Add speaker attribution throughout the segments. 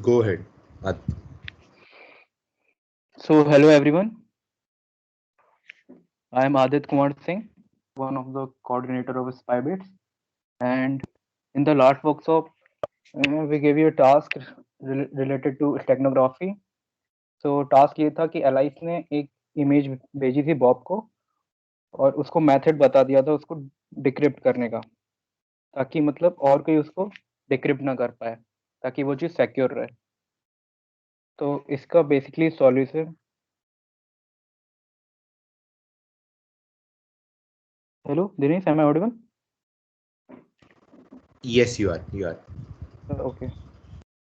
Speaker 1: Go ahead.
Speaker 2: So, hello everyone. I am Adit Kumar Singh, one of the coordinator of Spybits. And in the last workshop, we gave you a task related to steganography. So, task ये था कि alias ने एक image भेजी थी Bob को और उसको मेथड बता दिया था उसको डिक्रिप्ट करने का, ताकि मतलब और कोई उसको डिक्रिप्ट ना कर पाए, ताकि वो चीज़ सिक्योर रहे। तो इसका basically solution, hello Dinesh, am I audible?
Speaker 1: Yes, you are. You are.
Speaker 2: Okay.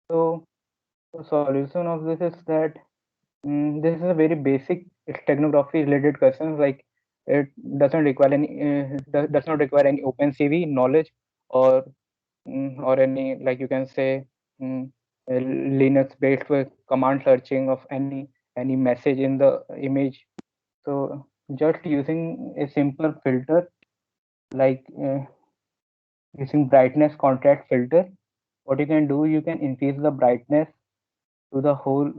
Speaker 2: So the solution of this is that this is a very basic steganography related questions. Like it doesn't require any does not require any OpenCV knowledge or or any, like you can say, mm, Linux based with command searching of any message in the image. So just using a simple filter like using brightness contrast filter, what you can do, you can increase the brightness to the whole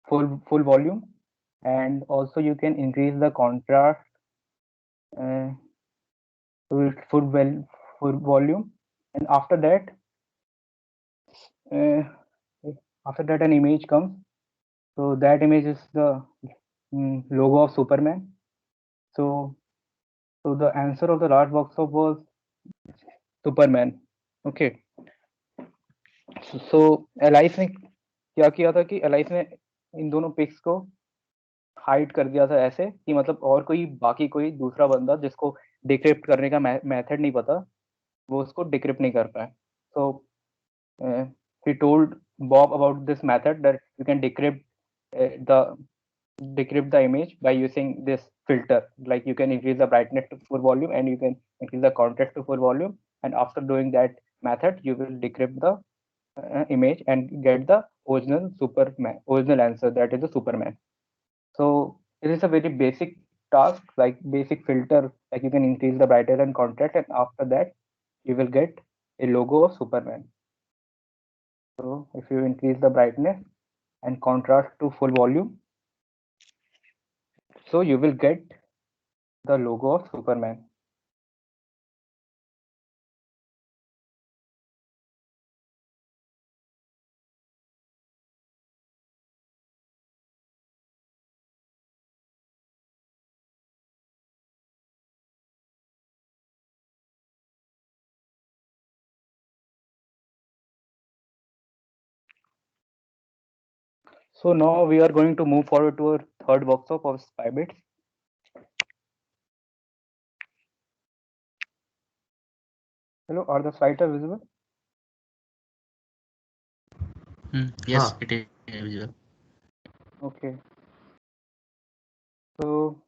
Speaker 2: full volume, and also you can increase the contrast uh, to its full volume, and uh, after that an image comes. So that image is the logo of Superman. So so the answer of the last workshop was Superman. Okay. So alias ने क्या किया था कि alias ने इन दोनों pics को hide कर दिया था ऐसे कि मतलब और कोई बाकी कोई दूसरा बंदा जिसको डिक्रिप्ट करने का मेथड नहीं पता, वो उसको डिक्रिप्ट नहीं कर पाए. So he told Bob about this method that you can decrypt the image by using this filter. Like you can increase the brightness to full volume and you can increase the contrast to full volume, and after doing that method, you will decrypt the image and get the original answer, that is the Superman. So it is a very basic task, like basic filter, like you can increase the brightness and contrast, and after that you will get a logo of Superman. So if you increase the brightness and contrast to full volume, so you will get the logo of Superman. So now we are going to move forward to our third workshop of Spybits. Hello, are the slides are visible?
Speaker 1: Huh.
Speaker 3: Yes, it is visible.
Speaker 2: Okay. So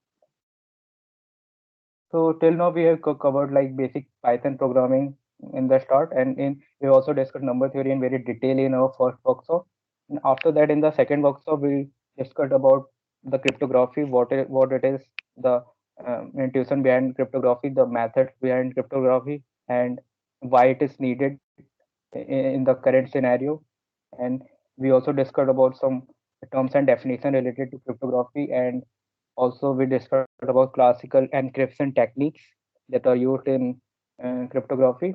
Speaker 2: So till now we have covered like basic Python programming in the start, and in we also discussed number theory in very detail in our first workshop. And after that, in the second workshop, we discussed about the cryptography, what it is, the intuition behind cryptography, the methods behind cryptography, and why it is needed in the current scenario. And we also discussed about some terms and definition related to cryptography, and also we discussed about classical encryption techniques that are used in cryptography.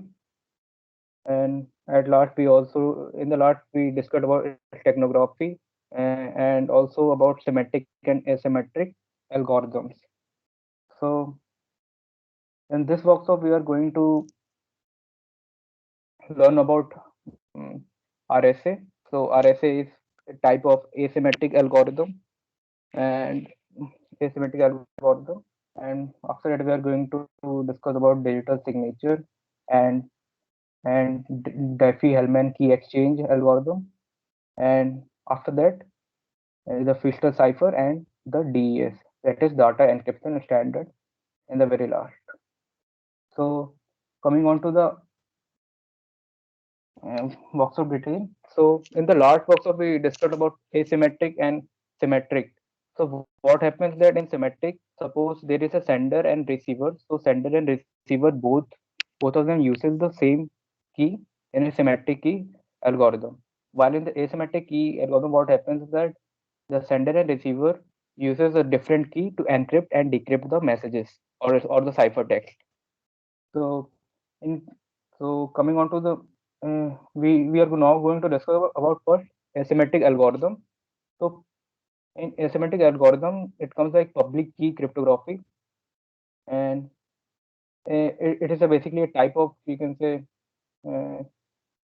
Speaker 2: And at last, we also in the last we discussed about steganography and also about semantic and asymmetric algorithms. So in this workshop, we are going to learn about um, RSA. So RSA is a type of asymmetric algorithm and asymmetric algorithm. And after that, we are going to discuss about digital signature and Diffie-Hellman key exchange algorithm. And after that, the Fischler cipher and the DES, that is data encryption standard, in the very last. So coming on to the workshop detail. So in the last workshop, we discussed about asymmetric and symmetric. So what happens that in symmetric, suppose there is a sender and receiver. So sender and receiver both of them uses the same key in a symmetric key algorithm. while in the asymmetric key algorithm, what happens is that the sender and receiver uses a different key to encrypt and decrypt the messages or the ciphertext. So, in so coming on to the we are now going to discuss about first asymmetric algorithm. So in asymmetric algorithm, it comes like public key cryptography, and it is basically a type of, you can say, uh,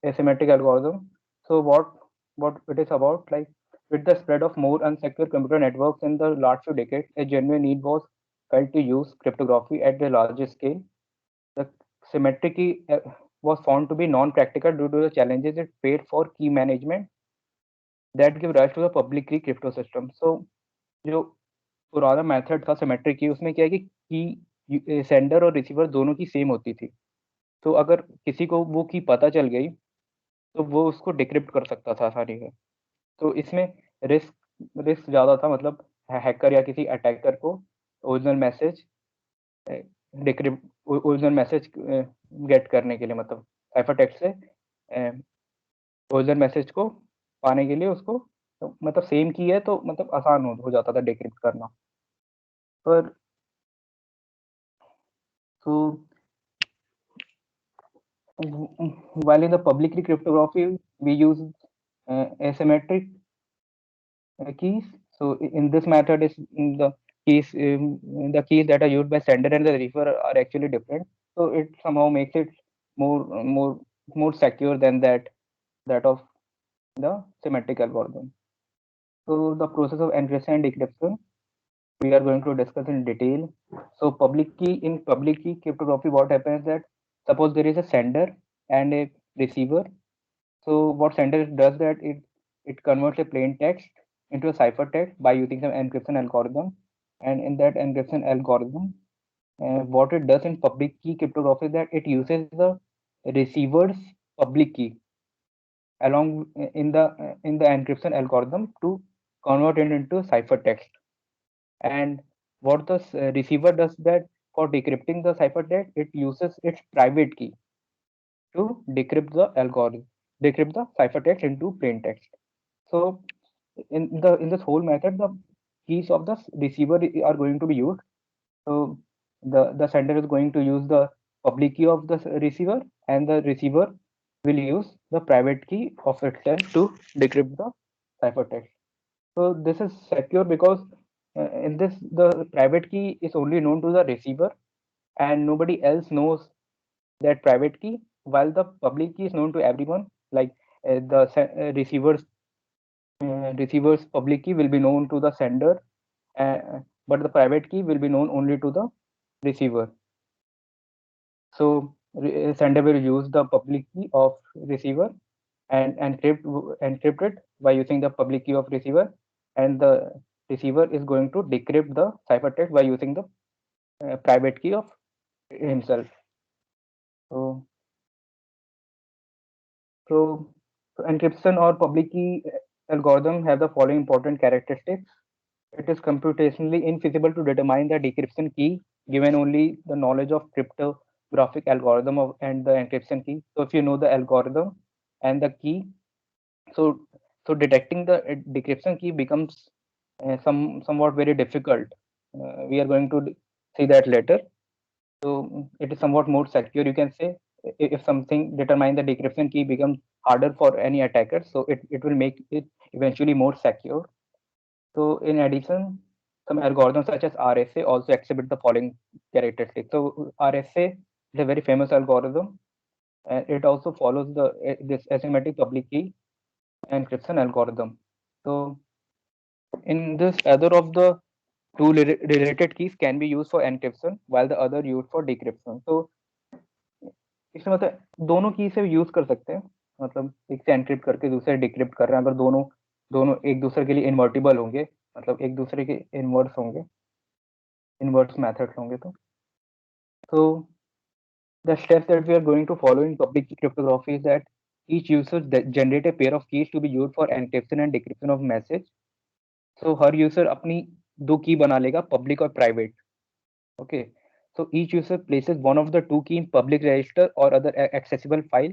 Speaker 2: asymmetric algorithm. So what it is about, like with the spread of more unsecure computer networks in the last few decades, a genuine need was felt to use cryptography at the largest scale. The symmetric key was found to be non-practical due to the challenges it faced for key management that give rise to the public key crypto system. So जो पुराना method था symmetric की, उसमें क्या है कि sender और receiver दोनों की सेम होती थी। तो अगर किसी को वो की पता चल गई तो वो उसको डिक्रिप्ट कर सकता था आसानी से। तो इसमें रिस्क रिस्क ज़्यादा था, मतलब हैकर या किसी अटैकर को original message decrypt original message get करने के लिए, मतलब साइफर टेक्स्ट से ओरिजिनल मैसेज को पाने के लिए उसको, तो मतलब सेम की है तो मतलब आसान हो जाता था डिक्रिप्ट करना। पर तो while in the publicly cryptography, we use asymmetric keys. So in this method, is the keys that are used by sender and the receiver are actually different. So it somehow makes it more secure than that of the symmetric algorithm. So the process of encryption and decryption we are going to discuss in detail. So in public key cryptography, what happens is that suppose there is a sender and a receiver. So what sender does that it converts a plain text into a ciphertext by using some encryption algorithm. And in that encryption algorithm, what it does in public key cryptography is that it uses the receiver's public key along in the encryption algorithm to convert it into ciphertext. And what the receiver does that for decrypting the ciphertext, it uses its private key to decrypt the ciphertext into plain text. So in this whole method, the keys of the receiver are going to be used. So the sender is going to use the public key of the receiver, and the receiver will use the private key of itself to decrypt the ciphertext. So this is secure because in this the private key is only known to the receiver, and nobody else knows that private key, while the public key is known to everyone. Like receiver's public key will be known to the sender, but the private key will be known only to the receiver. So sender will use the public key of receiver and encrypt it by using the public key of receiver, and the receiver is going to decrypt the ciphertext by using the private key of himself. So, so encryption or public key algorithm have the following important characteristics. It is computationally infeasible to determine the decryption key given only the knowledge of cryptographic algorithm and the encryption key. So if you know the algorithm and the key, so detecting the decryption key becomes somewhat very difficult. We are going to see that later. So it is somewhat more secure, you can say. If something determine the decryption key becomes harder for any attacker, so it will make it eventually more secure. So in addition, some algorithms such as RSA also exhibit the following characteristics. So RSA is a very famous algorithm, and it also follows this asymmetric public key encryption algorithm. So in this, either of the two related keys can be used for encryption, while the other used for decryption. So इसमें मतलब दोनों की से use कर सकते हैं, मतलब एक से एनक्रिप्ट करके दूसरे डिक्रिप्ट कर रहे हैं, अगर दोनों दोनों एक दूसरे के लिए इन्वर्टिबल होंगे, मतलब एक दूसरे के इनवर्स होंगे, इनवर्स मेथड्स होंगे तो the steps that we are going to follow in public key cryptography is that each user generate a pair of keys to be used for encryption and decryption of message. So her user अपनी दो की बना लेगा, public और private. Okay, so each user places one of the two key in public register or other accessible file.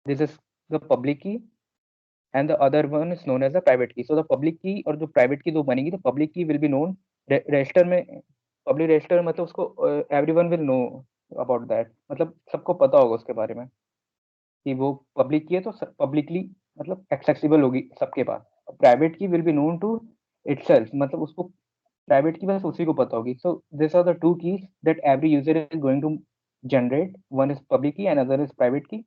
Speaker 2: This is the public key, and the other one is known as the private key. So the public key और जो private key दो बनेगी, तो public key will be known register में, public register में मतलब उसको everyone will know about that, मतलब सबको पता होगा उसके बारे में कि वो पब्लिक की है, तो पब्लिकली मतलब एक्सेसिबल होगी सबके पास। Private key will be known to itself, मतलब उसको प्राइवेट की बस उसी को पता होगी। So this are the two keys that every user is going to generate. One is public key and other is private key.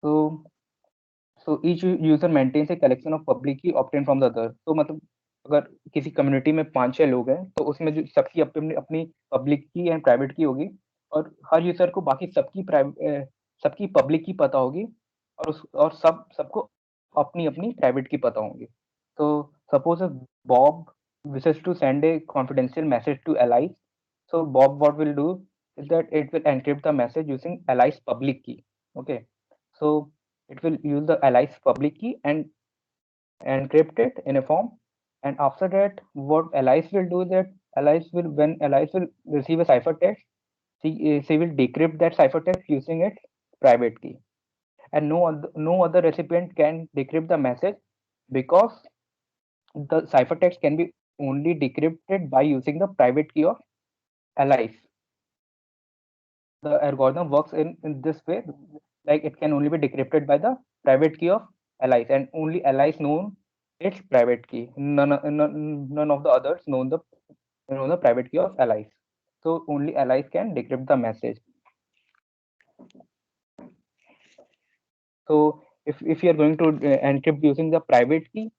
Speaker 2: So each user maintains a collection of public key obtained from the other. तो मतलब अगर किसी community में 5-6 लोग हैं, तो उसमें जो सबकी अपनी अपनी पब्लिक की एंड प्राइवेट की होगी, और हर यूजर को बाकी सबकी पब्लिक की पता होगी, और सबको अपनी अपनी प्राइवेट की पता होंगी। तो suppose Bob wishes to send a confidential message to Alice. So Bob, what will do is that it will encrypt the message using Alice public key. Okay, so it will use the Alice public key and encrypt it in a form. And after that, what Alice will do is that when Alice will receive a ciphertext, she will decrypt that ciphertext using its private key. And no other recipient can decrypt the message, because the ciphertext can be only decrypted by using the private key of Alice. The algorithm works in this way, like it can only be decrypted by the private key of Alice, and only Alice known its private key. None of the others know the private key of Alice. So only Alice can decrypt the message. So if you are going to encrypt using the private key,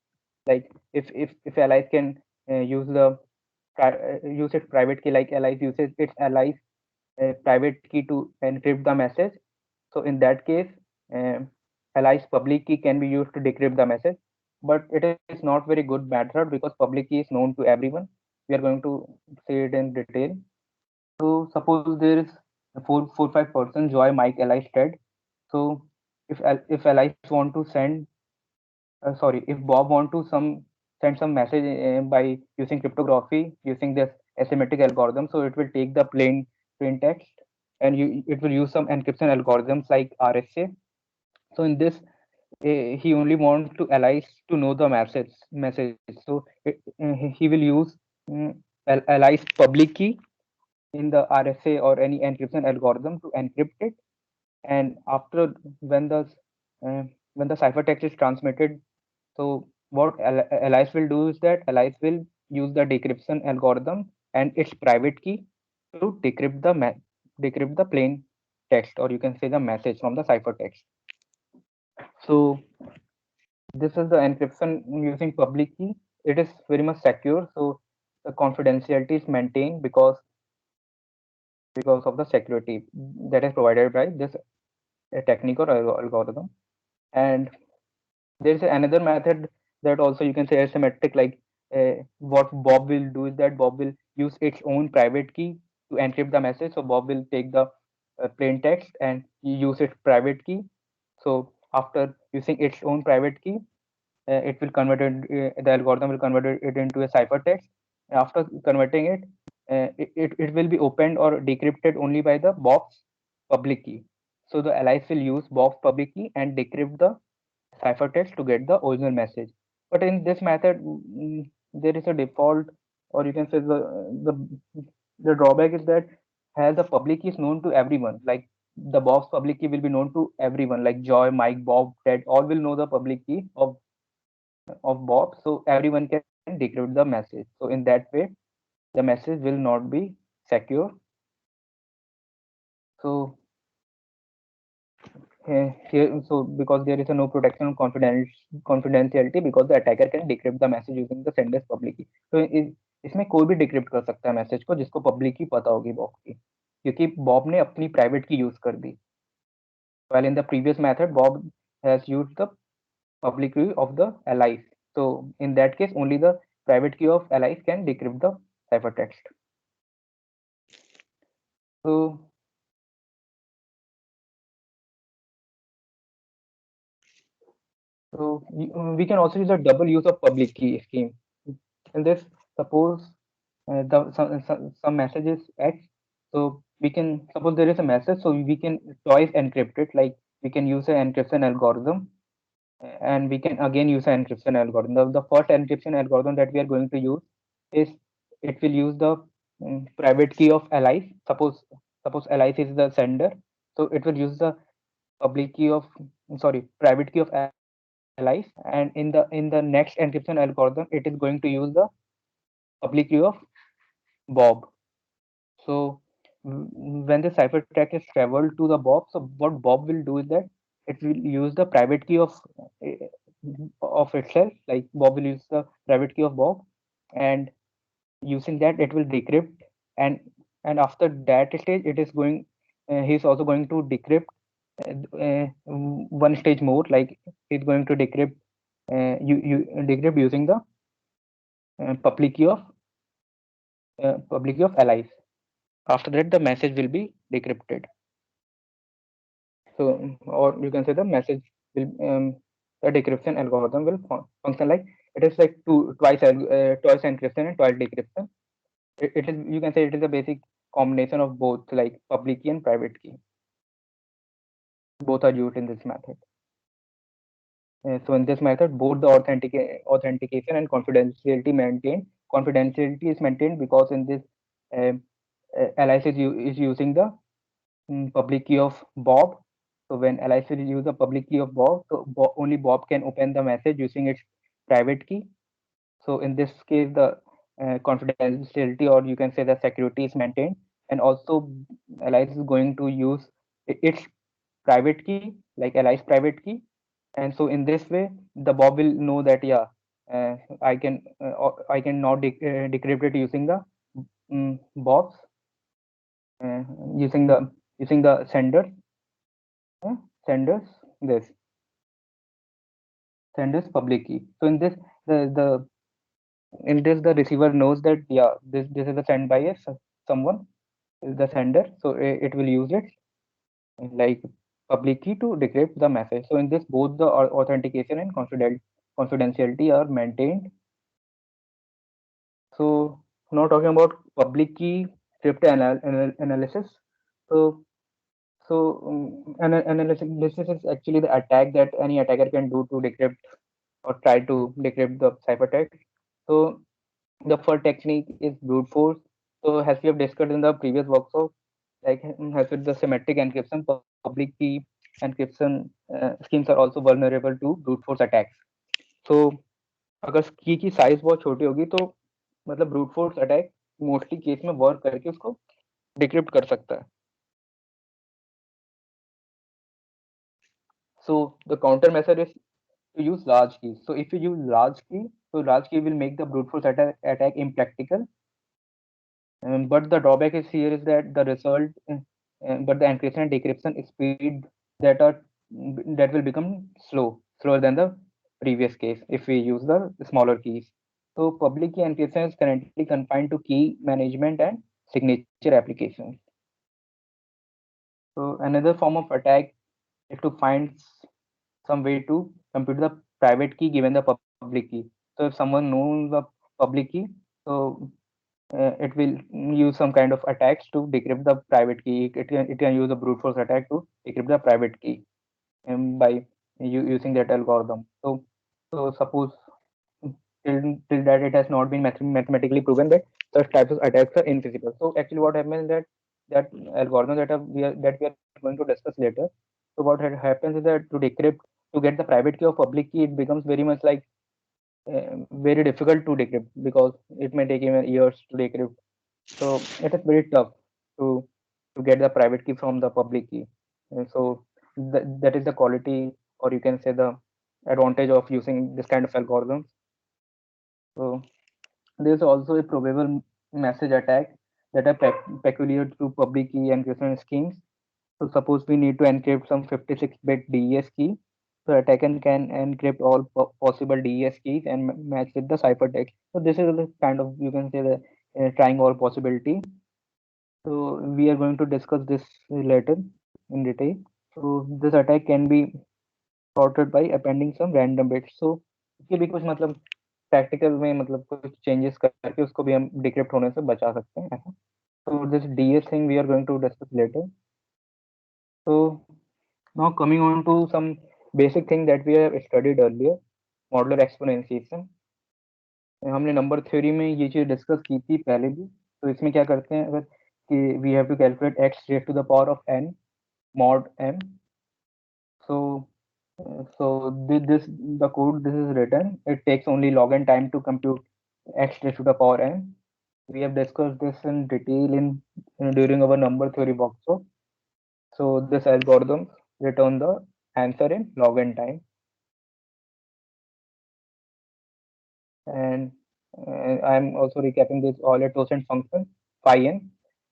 Speaker 2: like if Alice can use use its private key, like Alice uses its Alice private key to encrypt the message. So in that case, Alice public key can be used to decrypt the message, but it is not very good method because public key is known to everyone. We are going to see it in detail. So suppose there is four five person, Joy, Mike, Alice, Ted. So if Alice want to send, if Bob want to send some message by using cryptography, using this asymmetric algorithm, so it will take the plain text, and it will use some encryption algorithms like RSA. So in this, he only wants to Alice to know the message. So he will use Alice public key in the RSA or any encryption algorithm to encrypt it. And after uh, when the ciphertext is transmitted, so what Alice will do is that Alice will use the decryption algorithm and its private key to decrypt the plain text, or you can say the message from the ciphertext. So this is the encryption using public key. It is very much secure, so the confidentiality is maintained because of the security that is provided by this technique or algorithm. And there is another method that also you can say asymmetric, like what Bob will do is that Bob will use its own private key to encrypt the message. So Bob will take the plain text and use its private key. So after using its own private key, it will convert it, the algorithm will convert it into a ciphertext. After converting it, it will be opened or decrypted only by the Bob's public key. So the Alice will use Bob's public key and decrypt the ciphertext to get the original message. But in this method, there is a default, or you can say the drawback is that as the public key is known to everyone, like the Bob's public key will be known to everyone, like Joy, Mike, Bob, Ted, all will know the public key of Bob, so everyone can decrypt the message. So in that way, the message will not be secure. So here, so because there is a no protection of confidentiality, because the attacker can decrypt the message using the sender's public key. So इसमें कोई भी decrypt कर सकता है message को जिसको public की पता होगी बॉब की, क्योंकि बॉब ने अपनी प्राइवेट की यूज कर दी. While in the previous method, Bob has used the public key of the Alice. So in that case, only the private key of Alice can decrypt the ciphertext. So we can also use a double use of public key scheme. In this, suppose some message is X, so we can suppose there is a message, so we can twice encrypt it. Like we can use an encryption algorithm and we can again use an encryption algorithm. The first encryption algorithm that we are going to use is it will use the private key of Alice. Suppose Alice is the sender, so it will use the public key of private key of Alice, and in the next encryption algorithm, it is going to use the public key of Bob. So when the ciphertext is traveled to the Bob, so what Bob will do is that it will use the private key uh, of itself. Like Bob will use the private key of Bob, and using that it will decrypt, and after that stage, it is going. He's also going to decrypt one stage more. Like he's going to decrypt you decrypt using the public key of Alice. After that, the message will be decrypted. So, or you can say the message will the decryption algorithm will function like it is like twice encryption and twice decryption. It is, you can say, it is a basic combination of both, like public key and private key. Both are used in this method. So in this method, both the authentication and confidentiality maintained. Confidentiality is maintained because in this Alice is using the public key of Bob. So when Alice will use the public key of Bob, so only Bob can open the message using its private key. So in this case, the confidentiality, or you can say the security, is maintained, and also Alice is going to use its private key, like Alice private key, and so in this way, the Bob will know that I can now decrypt it using the Bob's uh, using the senders this senders public key. So in this, the in this the receiver knows that this is a sent by someone is the sender, so it will use it like public key to decrypt the message. So in this, both the authentication and confidentiality are maintained. So now talking about public key analysis. So analysis is actually the attack that any attacker can do to decrypt or try to decrypt the ciphertext. So the first technique is brute force. So as we have discussed in the previous workshop, like as with the semantic encryption, public key encryption schemes are also vulnerable to brute force attacks. So अगर की size बहुत छोटी होगी तो मतलब brute force attack mostly case में work करके उसको डिक्रिप्ट कर सकता है. So the countermeasure is to use large keys. So if you use large key, so large key will make the brute force attack impractical. But the drawback is here is that the result, but the encryption and decryption speed that are that will become slower than the previous case if we use the smaller keys. So public key encryption is currently confined to key management and signature applications. So another form of attack is to find some way to compute the private key given the public key. So if someone knows the public key, so it will use some kind of attacks to decrypt the private key. It can use a brute force attack to decrypt the private key by using that algorithm. So suppose till that it has not been mathematically proven that such types of attacks are invisible. So actually, what happens is that algorithm that we are going to discuss later. So what happens is that to decrypt, to get the private key or public key, it becomes very much like very difficult to decrypt because it may take even years to decrypt. So it is very tough to get the private key from the public key. And so that is the quality, or you can say the advantage of using this kind of algorithms. So there is also a probable message attack that are peculiar to public key encryption schemes. So suppose we need to encrypt some 56-bit DES key. So attacker can encrypt all possible DES keys and match with the ciphertext. So this is the kind of, you can say, the trying all possibility. So we are going to discuss this later in detail. So this attack can be sorted by appending some random bits. So इसके भी कुछ मतलब practical में मतलब कुछ changes करके उसको भी हम डिक्रिप्ट होने से बचा सकते हैं ऐसा. So this DS thing we are going to discuss later. So now coming on to some basic thing that we have studied earlier, modular exponentiation. हमने नंबर थ्योरी में ये चीज डिस्कस की थी पहले भी. तो इसमें क्या करते हैं, अगर कि we have to calculate x raised to the power of n mod m. So this the code this is written. It takes only log n time to compute x raised to the power n. We have discussed this in detail in during our number theory workshop. So this algorithm return the answer in log n time. And I'm also recapping this Euler-Tocent function phi n.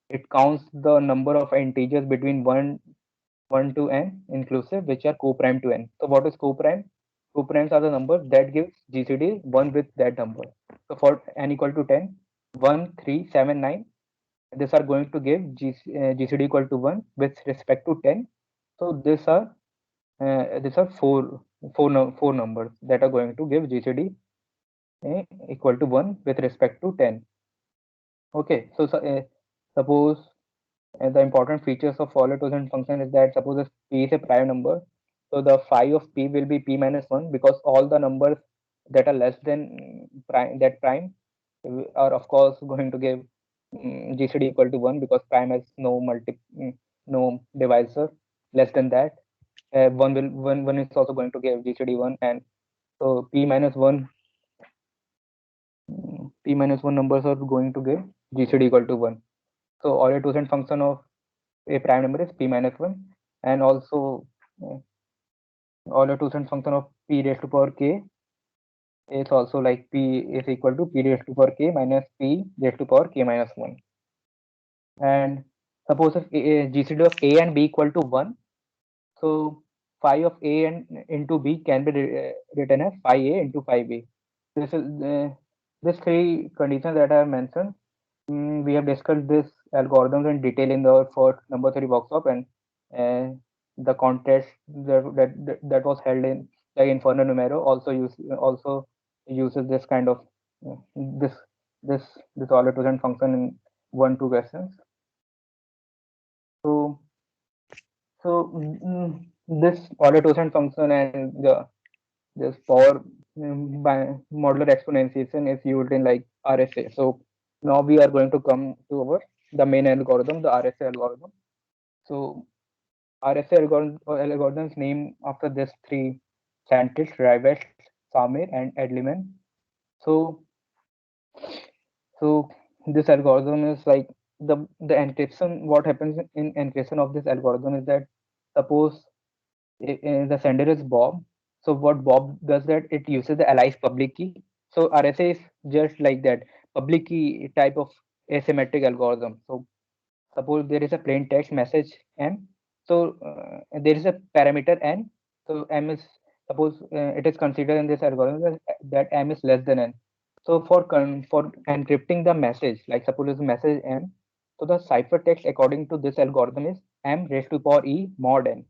Speaker 2: It counts the number of integers between 1 to n inclusive, which are co-prime to n. So what is co-prime? Co-primes are the numbers that gives GCD 1 with that number. So for n equal to 10, 1, 3, 7, 9, these are going to give GCD equal to 1 with respect to 10. So these are four numbers that are going to give GCD equal to 1 with respect to 10. Okay, so suppose the important features of Euler-Tocent function is that suppose if p is a prime number, so the phi of p will be p minus 1, because all the numbers that are less than prime are of course going to give GCD equal to 1, because prime has no divisor less than that. One is also going to give GCD 1, and so p minus 1 numbers are going to give GCD equal to 1. So Euler-Tocent function of a prime number is p minus 1, and also Euler-Tocent function of p raised to power k is also like p is equal to p raised to power k minus p raised to power k minus 1. And suppose if GCD of a and b equal to 1, so phi of a and into b can be written as phi a into phi b. This is this three conditions that I have mentioned. We have discussed this algorithms in detail in the first number theory workshop, and the contest that was held in the Inferno Numero also uses this kind of this this Euler-Tocent function in 1-2 questions. So this Euler-Tocent function and this power by modular exponentiation is used in like RSA. So now we are going to come to the main algorithm, the RSA algorithm. So RSA algorithm is named after these three scientists, Rivest, Samir, and Edelman. So this algorithm is like the encryption. What happens in encryption of this algorithm is that suppose the sender is Bob. So what Bob does that it uses the alias public key. So RSA is just like that public key type of asymmetric algorithm. So suppose there is a plain text message m. So there is a parameter n. So m is suppose it is considered in this algorithm that m is less than n. So for encrypting the message, like suppose it's message m, so the ciphertext according to this algorithm is m raised to power e mod n.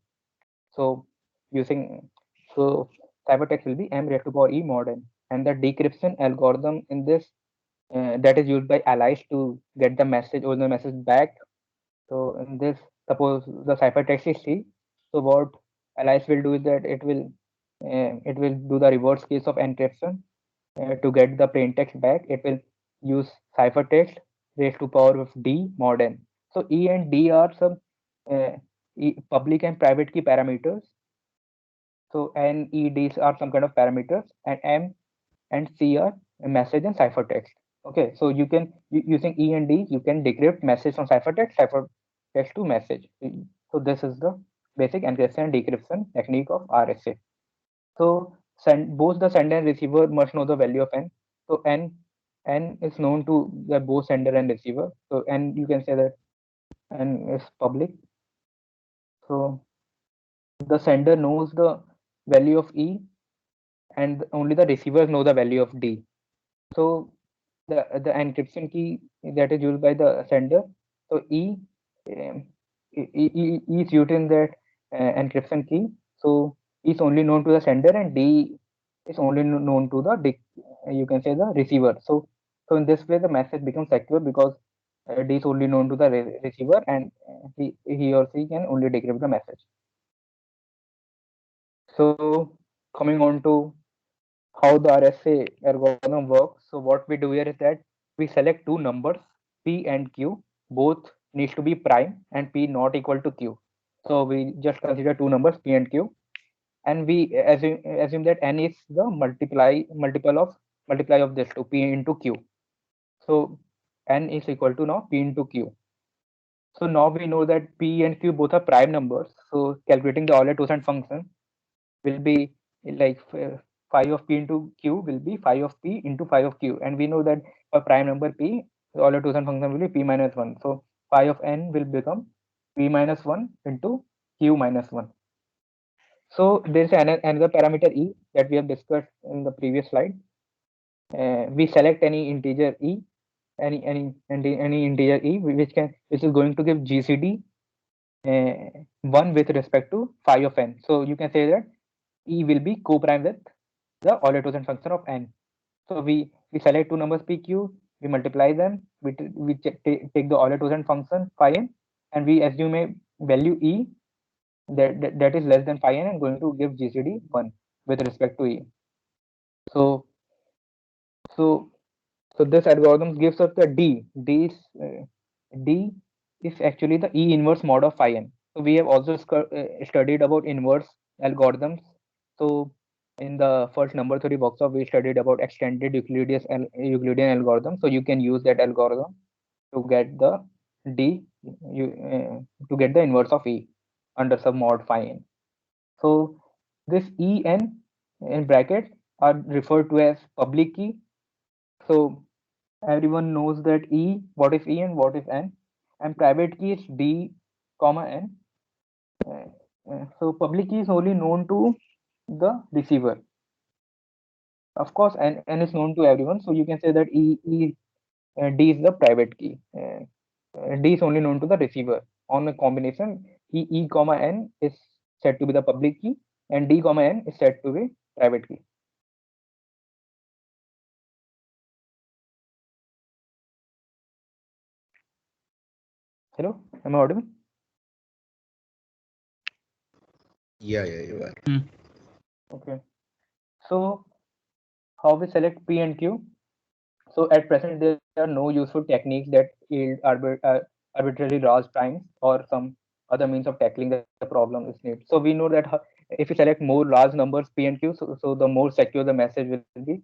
Speaker 2: So using so ciphertext will be m raised to power e mod n, and the decryption algorithm in this that is used by allies to get the message or the message back. So in this, suppose the ciphertext is C. So what allies will do is that it will do the reverse case of encryption to get the plain text back. It will use ciphertext raised to power of d mod n. So E and D are some uh, public and private key parameters. So N, E, D are some kind of parameters, and M and C are a message and ciphertext. Okay, so you can using E and D, you can decrypt message from ciphertext to message. So this is the basic encryption and decryption technique of RSA. So both the sender and receiver must know the value of n. So n is known to the both sender and receiver. So n, you can say that n is public. So the sender knows the value of E, and only the receivers know the value of D. So the encryption key that is used by the sender. So E is used in that encryption key. So E is only known to the sender, and D is only known to the you can say the receiver. So in this way the message becomes secure, because D is only known to the receiver, and he or she can only decrypt the message. So coming on to how the RSA algorithm works. So what we do here is that we select two numbers, P and Q. Both needs to be prime and P not equal to Q. So we just consider two numbers, P and Q, and we assume that N is the multiply of this two, P into Q. So N is equal to now P into Q. So now we know that P and Q both are prime numbers. So calculating the Euler-Tocent function will be like phi of P into Q will be phi of P into phi of Q. And we know that for prime number P, the Euler-Tocent function will be P minus 1. So phi of N will become P minus 1 into Q minus 1. So there is another parameter E that we have discussed in the previous slide. We select any integer E, any integer E which is going to give GCD 1 with respect to phi of N. So you can say that E will be co-prime with the Euler-Tocent function of N. So we select two numbers PQ, we multiply them, we take the Euler-Tocent function phi N, and we assume a value E that is less than phi N and going to give GCD 1 with respect to E. So this algorithm gives us the D. D is actually the E inverse mod of phi N. So we have also studied about inverse algorithms. So in the first number theory workshop, we studied about extended Euclidean algorithm. So you can use that algorithm to get the D, to get the inverse of E under some mod phi N. So this E N in bracket are referred to as public key. So everyone knows that what is E and what is N, and private key is D, comma N. So public key is only known to the receiver. Of course, N is known to everyone, so you can say that D is the private key. D is only known to the receiver. On a combination, E comma N is said to be the public key, and D comma N is said to be private key. Hello, am I audible?
Speaker 1: Yeah, you are.
Speaker 2: Okay. So how we select P and Q? So at present, there are no useful techniques that yield arbitrarily large primes or some other means of tackling the problem is needed. So we know that if you select more large numbers P and Q, so the more secure the message will be,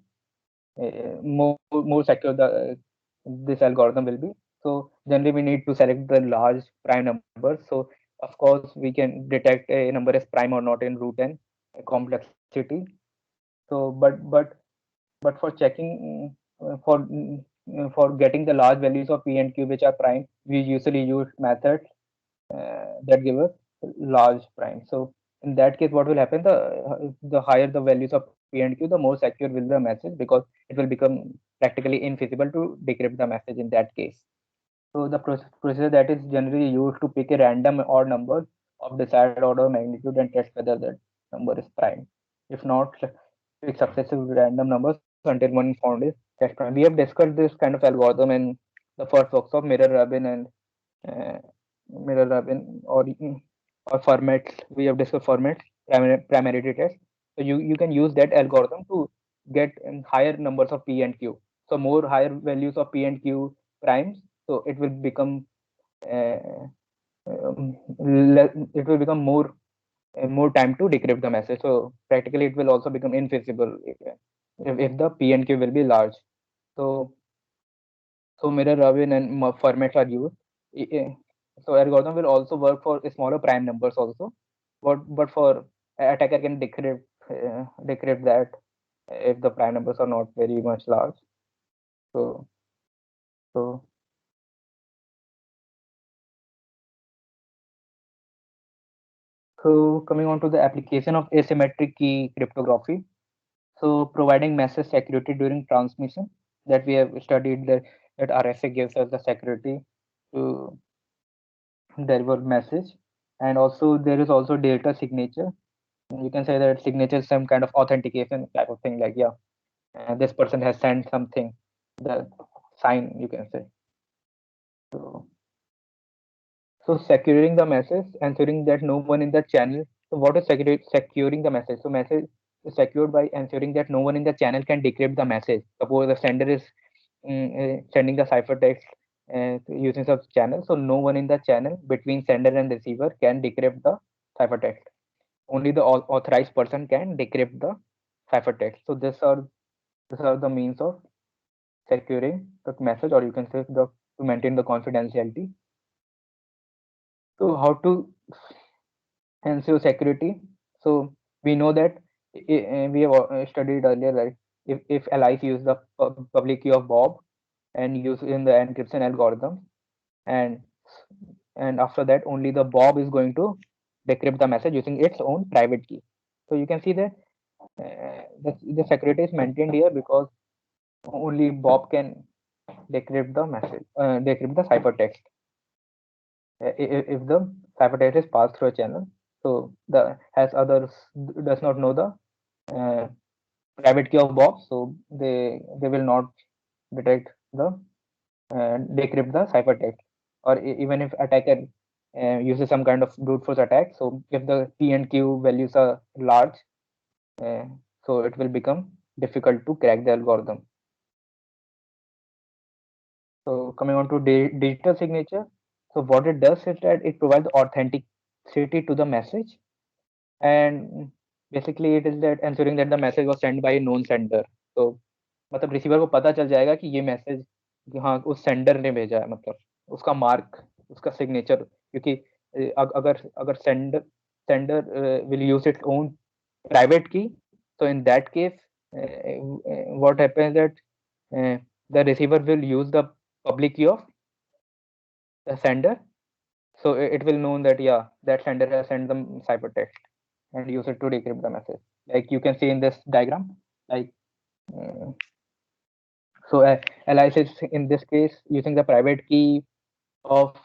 Speaker 2: more secure this algorithm will be. So generally we need to select the large prime numbers. So of course we can detect a number as prime or not in root n complexity. So but for checking for getting the large values of P and Q which are prime, we usually use methods that give us large prime. So in that case, what will happen? The higher the values of P and Q, the more secure will the message, because it will become practically infeasible to decrypt the message in that case. So the procedure that is generally used to pick a random odd number of desired order of magnitude and test whether that number is prime. If not, pick successive random numbers until one found is test prime. We have discussed this kind of algorithm in the first workshop, Miller-Rabin and uh, Miller-Rabin or formats. We have discussed formats, primarity test. So you can use that algorithm to get higher numbers of P and Q. So more higher values of P and Q primes. So it will become it will become more time to decrypt the message. So practically it will also become infeasible if the P and Q will be large. So Miller-Rabin and formats are used. So algorithm will also work for smaller prime numbers also, but for attacker can decrypt that if the prime numbers are not very much large. So so so coming on to the application of asymmetric key cryptography. So providing message security during transmission, that we have studied that RSA gives us the security to deliver message, and also there is also data signature. You can say that signature is some kind of authentication type of thing, like yeah, this person has sent something, the sign you can say. So securing the message, ensuring that no one in the channel So what is securing the message? So message is secured by ensuring that no one in the channel can decrypt the message. Suppose the sender is sending the ciphertext using some channel, so no one in the channel between sender and receiver can decrypt the ciphertext. Only the authorized person can decrypt the ciphertext. So these are the means of securing the message, or you can say to maintain the confidentiality. So how to ensure security? So we know that we have studied earlier that if allies use the public key of Bob and use in the encryption algorithm, and after that only the Bob is going to decrypt the message using its own private key. So you can see that the security is maintained here because only Bob can decrypt the message, decrypt the ciphertext. If the ciphertext is passed through a channel, so the as others does not know the uh, private key of Bob, so they will not detect the decrypt the ciphertext. Or even if attacker uses some kind of brute force attack, so if the P and Q values are large, uh, so it will become difficult to crack the algorithm. So coming on to digital signature, so what it does is that it provides authenticity to the message, and basically it is that ensuring that the message was sent by a known sender. So मतलब receiver को पता चल जाएगा कि ये message हाँ उस sender ने भेजा है, मतलब उसका मार्क, उसका सिग्नेचर, क्योंकि अगर अगर sender will use its own private key, so in that case what happens that the receiver will use the public key of the sender, so it will know that yeah, that sender has sent them ciphertext and use it to decrypt the message, like you can see in this diagram. Like uh, so Alice is in this case using the private key of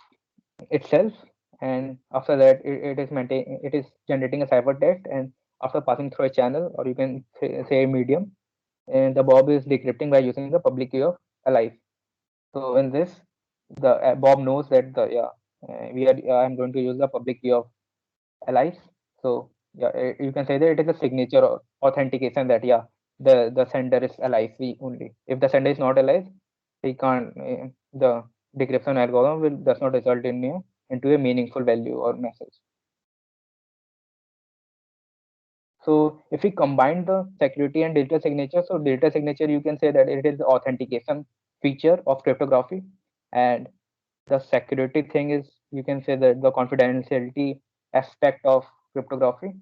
Speaker 2: itself, and after that it is generating a ciphertext, and after passing through a channel, or you can say a medium, and the Bob is decrypting by using the public key of Alice. So in this, the Bob knows that the yeah we are I'm going to use the public key of Alice. So yeah, you can say that it is a signature or authentication that yeah, the sender is Alice only. If the sender is not Alice, he can't the decryption algorithm will does not result in into a meaningful value or message. So if we combine the security and digital signature, so digital signature you can say that it is the authentication feature of cryptography, and the security thing is you can say that the confidentiality aspect of cryptography.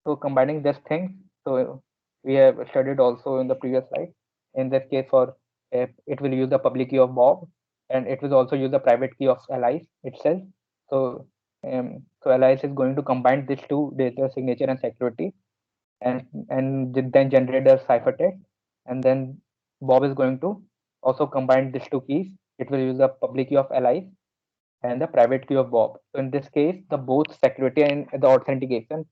Speaker 2: So combining this thing, so we have studied also in the previous slide. In this case, for it will use the public key of Bob, and it will also use the private key of Alice itself. So so Alice is going to combine these two, data signature and security, then generate a ciphertext, and then Bob is going to also combine these two keys. It will use the public key of Alice and the private key of Bob. So in this case, the both security and the authentication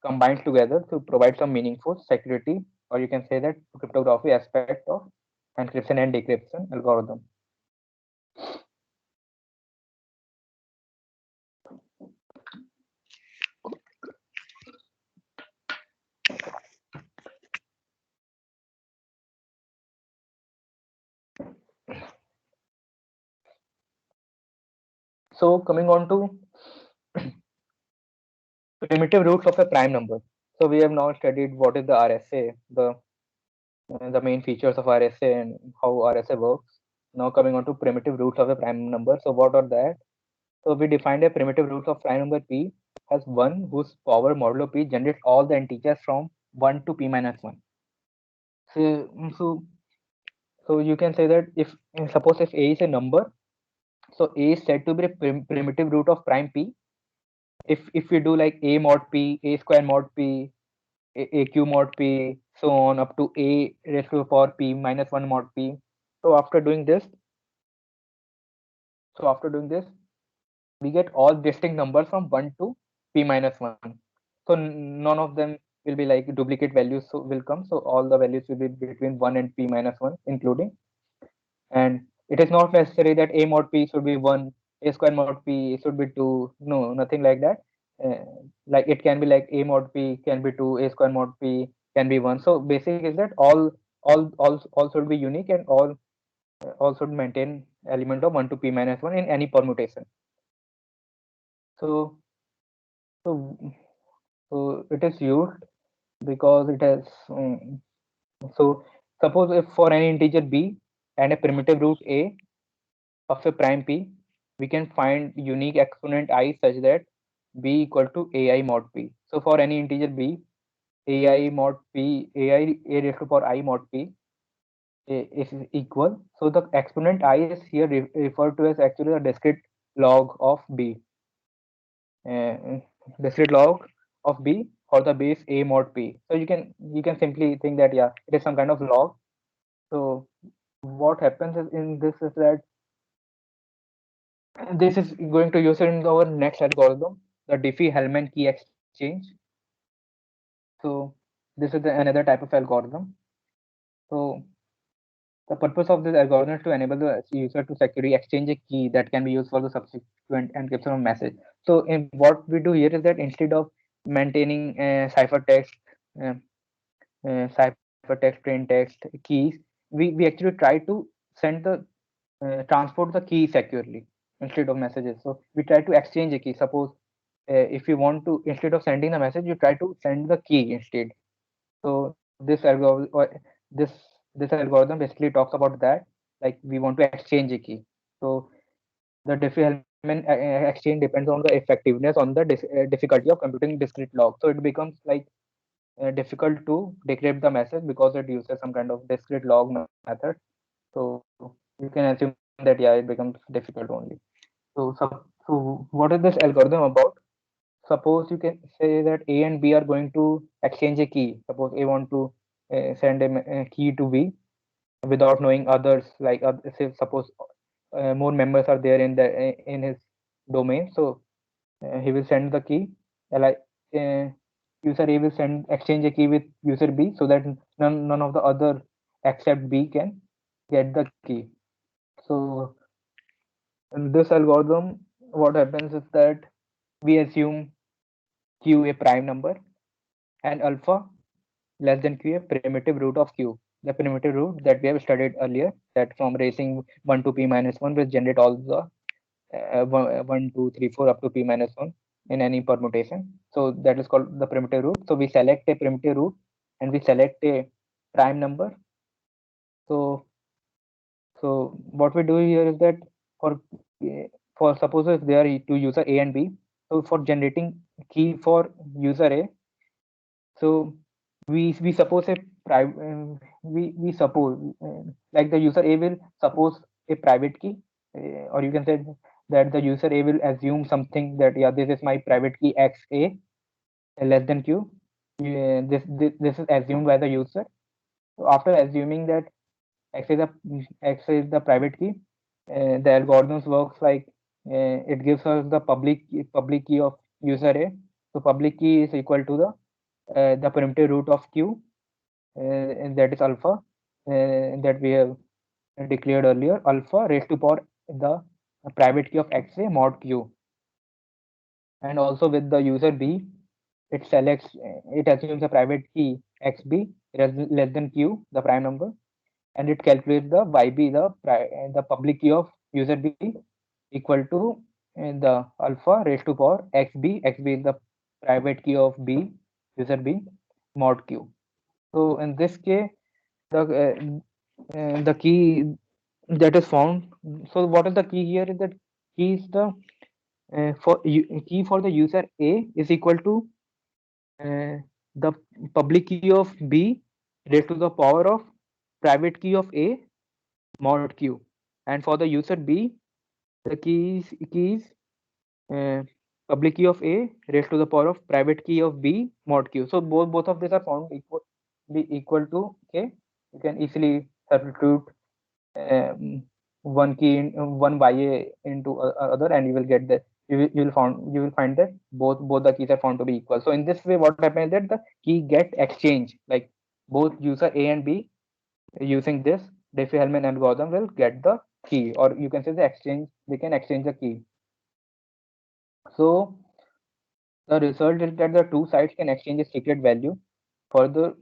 Speaker 2: combines together to provide some meaningful security, or you can say that cryptography aspect of encryption and decryption algorithm. So coming on to primitive roots of a prime number. So we have now studied what is the RSA, the main features of RSA and how RSA works. Now coming on to primitive roots of a prime number. So what are that? So we defined a primitive root of prime number p as one whose power modulo p generates all the integers from 1 to p minus 1. So, so you can say that if suppose if a is a number, so a is said to be a primitive root of prime p. If we do like a mod p, a square mod p, a q mod p, so on up to a raised to the power p minus 1 mod p. So after doing this, we get all distinct numbers from 1 to p minus 1. So none of them will be like duplicate values, so will come. So all the values will be between 1 and p minus 1 including. And it is not necessary that a mod p should be 1, a square mod p should be 2. No, nothing like that. like it can be like a mod p can be 2, a square mod p can be 1. So basic is that all should be unique, and all should maintain element of 1 to p minus 1 in any permutation. So so so it is used because it has so suppose if for any integer b and a primitive root a of a prime p, we can find unique exponent I such that b equal to ai mod p. So for any integer b, ai mod p, ai a raised to power I mod p is equal. So the exponent I is here referred to as actually the discrete log of b. Discrete log of b for the base a mod p. So you can simply think that yeah, it is some kind of log. So what happens is in this is that this is going to use it in our next algorithm, the Diffie-Hellman key exchange. So this is another type of algorithm. So the purpose of this algorithm is to enable the user to securely exchange a key that can be used for the subsequent encryption of message. So in what we do here is that instead of maintaining ciphertext, uh, ciphertext, plain text keys, we actually try to send the transport the key securely instead of messages. So we try to exchange a key. Suppose if you want to, instead of sending the message, you try to send the key instead. So this this algorithm basically talks about that, like we want to exchange a key. So the Diffie-Hellman exchange depends on the effectiveness on the difficulty of computing discrete log. So it becomes like difficult to decrypt the message because it uses some kind of discrete log method. So you can assume that yeah, it becomes difficult only. So what is this algorithm about? Suppose you can say that A and B are going to exchange a key. Suppose A want to send a key to B without knowing others. Like say suppose more members are there in his domain, so he will send the key. Like uh, user A will send exchange a key with user B, so that none of the other except B can get the key. So in this algorithm, what happens is that we assume q a prime number and alpha less than q a primitive root of q. The primitive root that we have studied earlier, that from raising 1 to p minus 1 will generate all the 1, 2, 3, 4 up to p minus 1 in any permutation. So that is called the primitive root. So we select a primitive root and we select a prime number. So so what we do here is that for for suppose if there are two user A and B, so for generating key for user A, so we suppose a private we suppose like the user A will suppose a private key, or you can say that the user A will assume something that yeah, this is my private key x a less than q. This is assumed by the user. So after assuming that x is the private key, the algorithms works like it gives us the public key of user A. So public key is equal to the primitive root of q, and that is alpha, that we have declared earlier, alpha raised to power the private key of xa mod q. And also with the user B, it assumes a private key xb less than q, the prime number, and it calculates the yb, the public key of user B, equal to the alpha raised to power xb is the private key of B, user B, mod q. So in this case, the key that is found. So what is the key here? Is that key is the key for the user A is equal to the public key of B raised to the power of private key of A mod q, and for the user B, the keys uh, public key of A raised to the power of private key of B mod q. So both of these are found equal to k. You can easily substitute um, one key in one ya into other, and you will get that you will find that both the keys are found to be equal. So in this way, what happens that the key get exchanged, like both user A and B using this Diffie-Hellman algorithm will get the key, or you can say they can exchange the key. So The result is that the two sides can exchange a secret value. Further,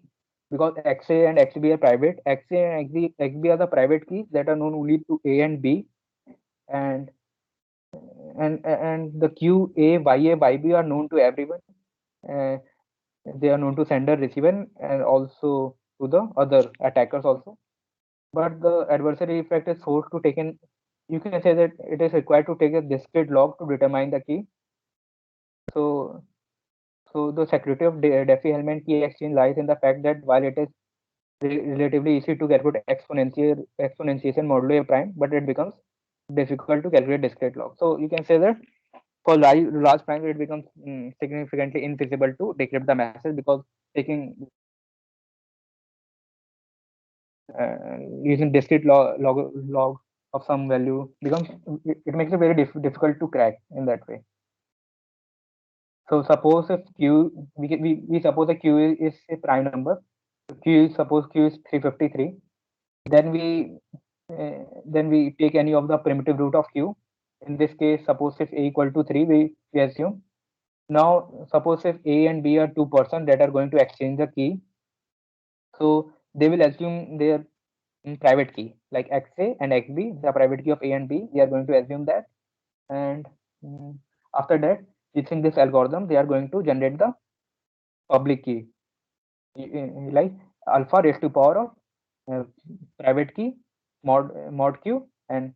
Speaker 2: because XA and XB are private, XA and XB are the private keys that are known only to A and B, and and the Q A YA YB are known to everyone. Uh, they are known to sender, receiver, and also to the other attackers also. But the adversary effect is forced to take in. You can say that it is required to take a discrete log to determine the key. So so the security of Diffie-Hellman key exchange lies in the fact that while it is relatively easy to calculate exponentiation modulo A prime, but it becomes difficult to calculate discrete log. So you can say that for large primes, it becomes significantly infeasible to decrypt the message because taking using discrete log of some value becomes it makes it very difficult to crack in that way. So suppose if q we suppose a q is a prime number. Suppose q is 353. Then we take any of the primitive root of q. In this case, suppose if a equal to 3, we assume. Now suppose if a and b are two persons that are going to exchange the key, so they will assume their private key like XA and XB, the private key of A and B. They are going to assume that, and mm, after that, using this algorithm, they are going to generate the public key, like alpha raised to power of uh, private key mod q, and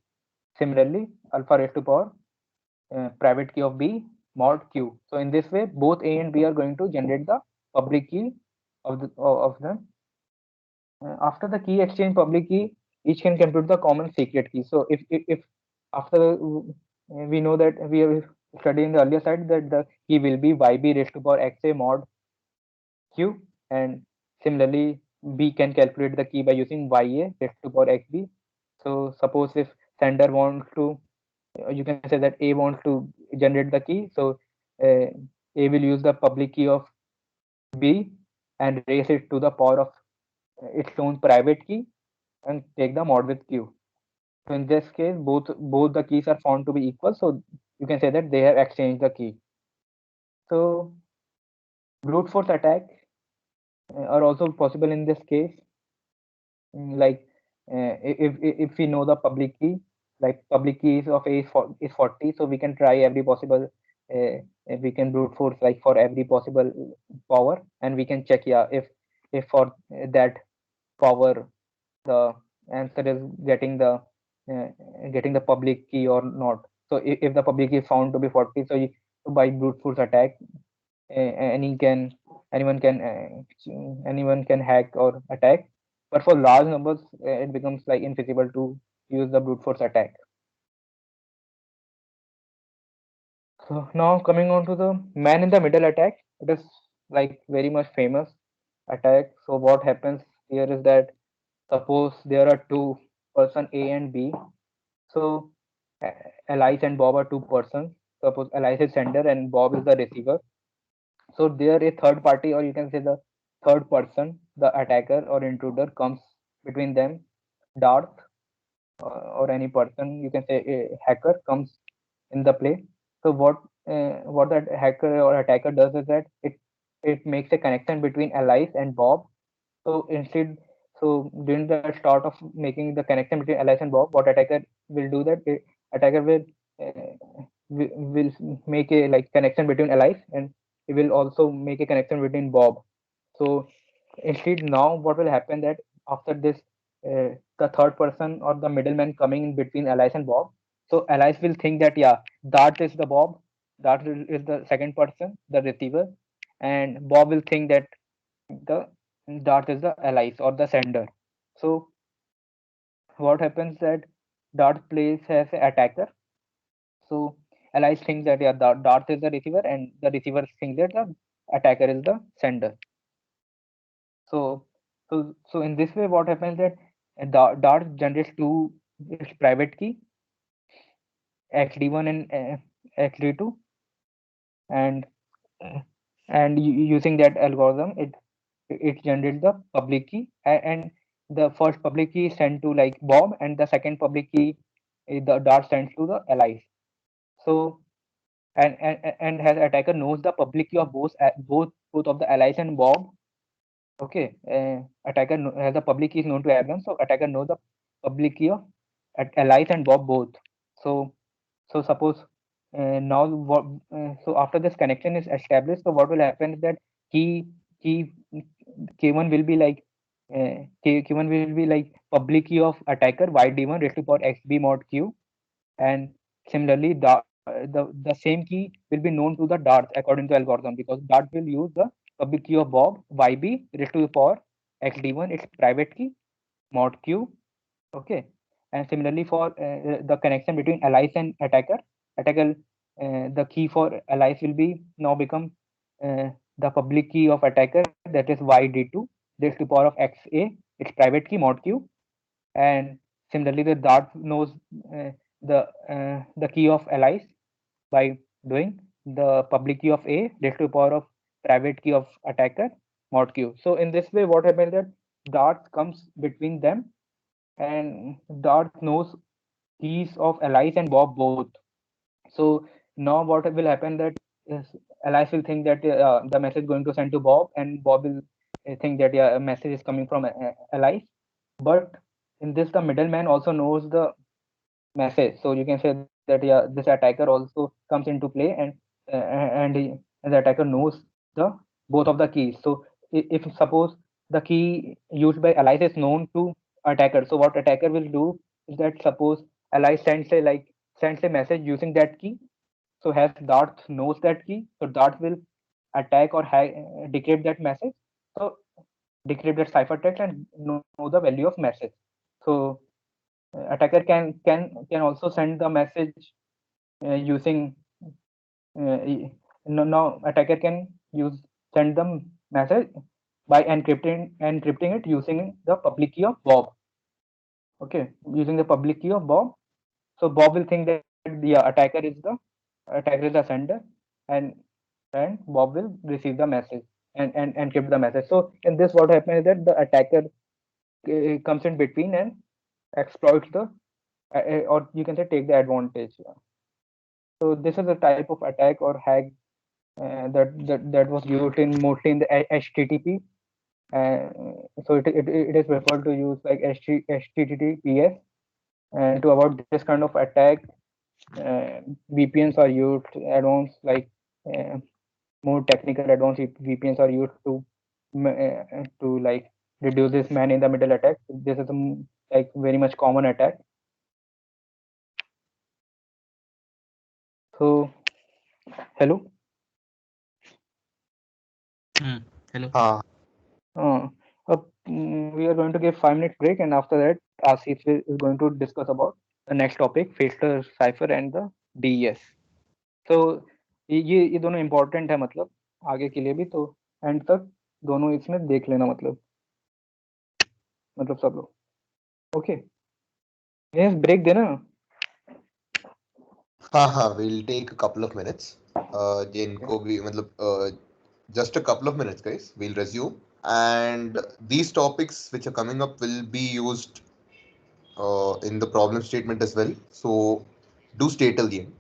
Speaker 2: similarly alpha raised to power private key of B mod q. So in this way, both A and B are going to generate the public key of them. After the key exchange public key, each can compute the common secret key. So if after we know that we have studied in the earlier slide that the key will be YB raised to power XA mod q, and similarly B can calculate the key by using YA raised to power XB. So suppose if sender wants to, you can say that A wants to generate the key, so uh, A will use the public key of B and raise it to the power of its own private key and take the mod with q. So in this case, both the keys are found to be equal. So you can say that they have exchanged the key. So brute force attack are also possible in this case. Like if we know the public key, like public key is of A is 40, so we can try every possible. We can brute force like for every possible power, and we can check, yeah, if for that power the answer is uh, getting the public key or not. So if the public key is found to be 40, so by brute force attack, any can anyone can anyone can hack or attack. But for large numbers, it becomes like infeasible to use the brute force attack. So now coming on to the man in the middle attack, it is like very much famous attack. So what happens here is that suppose there are two person A and B. So Alice and Bob are two persons. Suppose Alice is sender and Bob is the receiver. So there a third party, or you can say the third person, the attacker or intruder, comes between them. Darth or any person, you can say a hacker, comes in the play. So what that hacker or attacker does is that it makes a connection between Alice and Bob. So instead, so during the start of making the connection between Alice and Bob, what attacker will do that attacker will make a like connection between Alice, and he will also make a connection between Bob. So instead, now what will happen that after this, the third person or the middleman coming in between Alice and Bob, so Alice will think that, yeah, that is the Bob, that is the second person, the receiver, and Bob will think that the Dart is the allies or the sender. So what happens that Dart plays as an attacker. So allies think that, yeah, Dart is the receiver, and the receiver thinks that the attacker is the sender. So so in this way, what happens that Dart generates two its private key XD1 and XD2, and using that algorithm, it generates the public key, and the first public key is sent to like Bob, and the second public key the Dart sends to the allies. So and has attacker knows the public key of both of the allies and Bob. Okay, has the public key is known to everyone, so attacker knows the public key of allies and Bob both. So suppose now what? So after this connection is established, so what will happen is that key key K1 will be like K1 will be like public key of attacker YD1 raised to power XB mod Q, and similarly the same key will be known to the darts according to algorithm, because dart will use the public key of Bob YB raised to the power XD1, its private key mod Q. Okay, and similarly for the connection between allies and attacker, the key for allies will be now become the public key of attacker, that is YD2 raised to power of XA, its private key mod Q. And similarly the dart knows uh, the key of allies by doing the public key of A raised to the power of private key of attacker mod Q. So in this way what happens that dart comes between them, and dart knows keys of allies and Bob both. So now what will happen that is, allies will think that the message going to send to Bob, and Bob will think that yeah, a message is coming from allies. But in this the middleman also knows the message, so you can say that yeah, this attacker also comes into play, and the attacker knows the both of the keys. So if suppose the key used by allies is known to attacker, so what attacker will do is that suppose ally sends a message using that key, so has dart knows that key, so dart will attack or decrypt that message, so decrypt that ciphertext and know the value of message. So attacker can also send the message using now attacker can use send the message by encrypting it using the public key of Bob. Okay, using the public key of Bob. So Bob will think that the attacker is the sender, and and Bob will receive the message and encrypt the message. So in this, what happens is that the attacker comes in between and exploits the or you can say take the advantage. So this is a type of attack or hack that was used in mostly in the HTTP. Uh, so it is preferred to use like HTTPS, and to avoid this kind of attack, uh, VPNs are used. Advanced uh, more technical advanced VPNs are used to like reduce this man in the middle attack. This is like very much common attack. So hello.
Speaker 3: Hello.
Speaker 1: Uh,
Speaker 2: We are going to give 5 minutes break, and after that, Asif is going to discuss about the next topic, Faster Cipher and the DES. तो ये दोनों important है, मतलब आगे के लिए भी, तो एंड तक दोनों इसमें देख लेना, मतलब सब लोग ओके। यस, ब्रेक देना।
Speaker 1: हाँ, we'll take a couple of minutes. जिनको भी मतलब just a couple of minutes, guys. We'll resume, and these topics which are coming up will be used in the problem statement as well. So do stay till the end.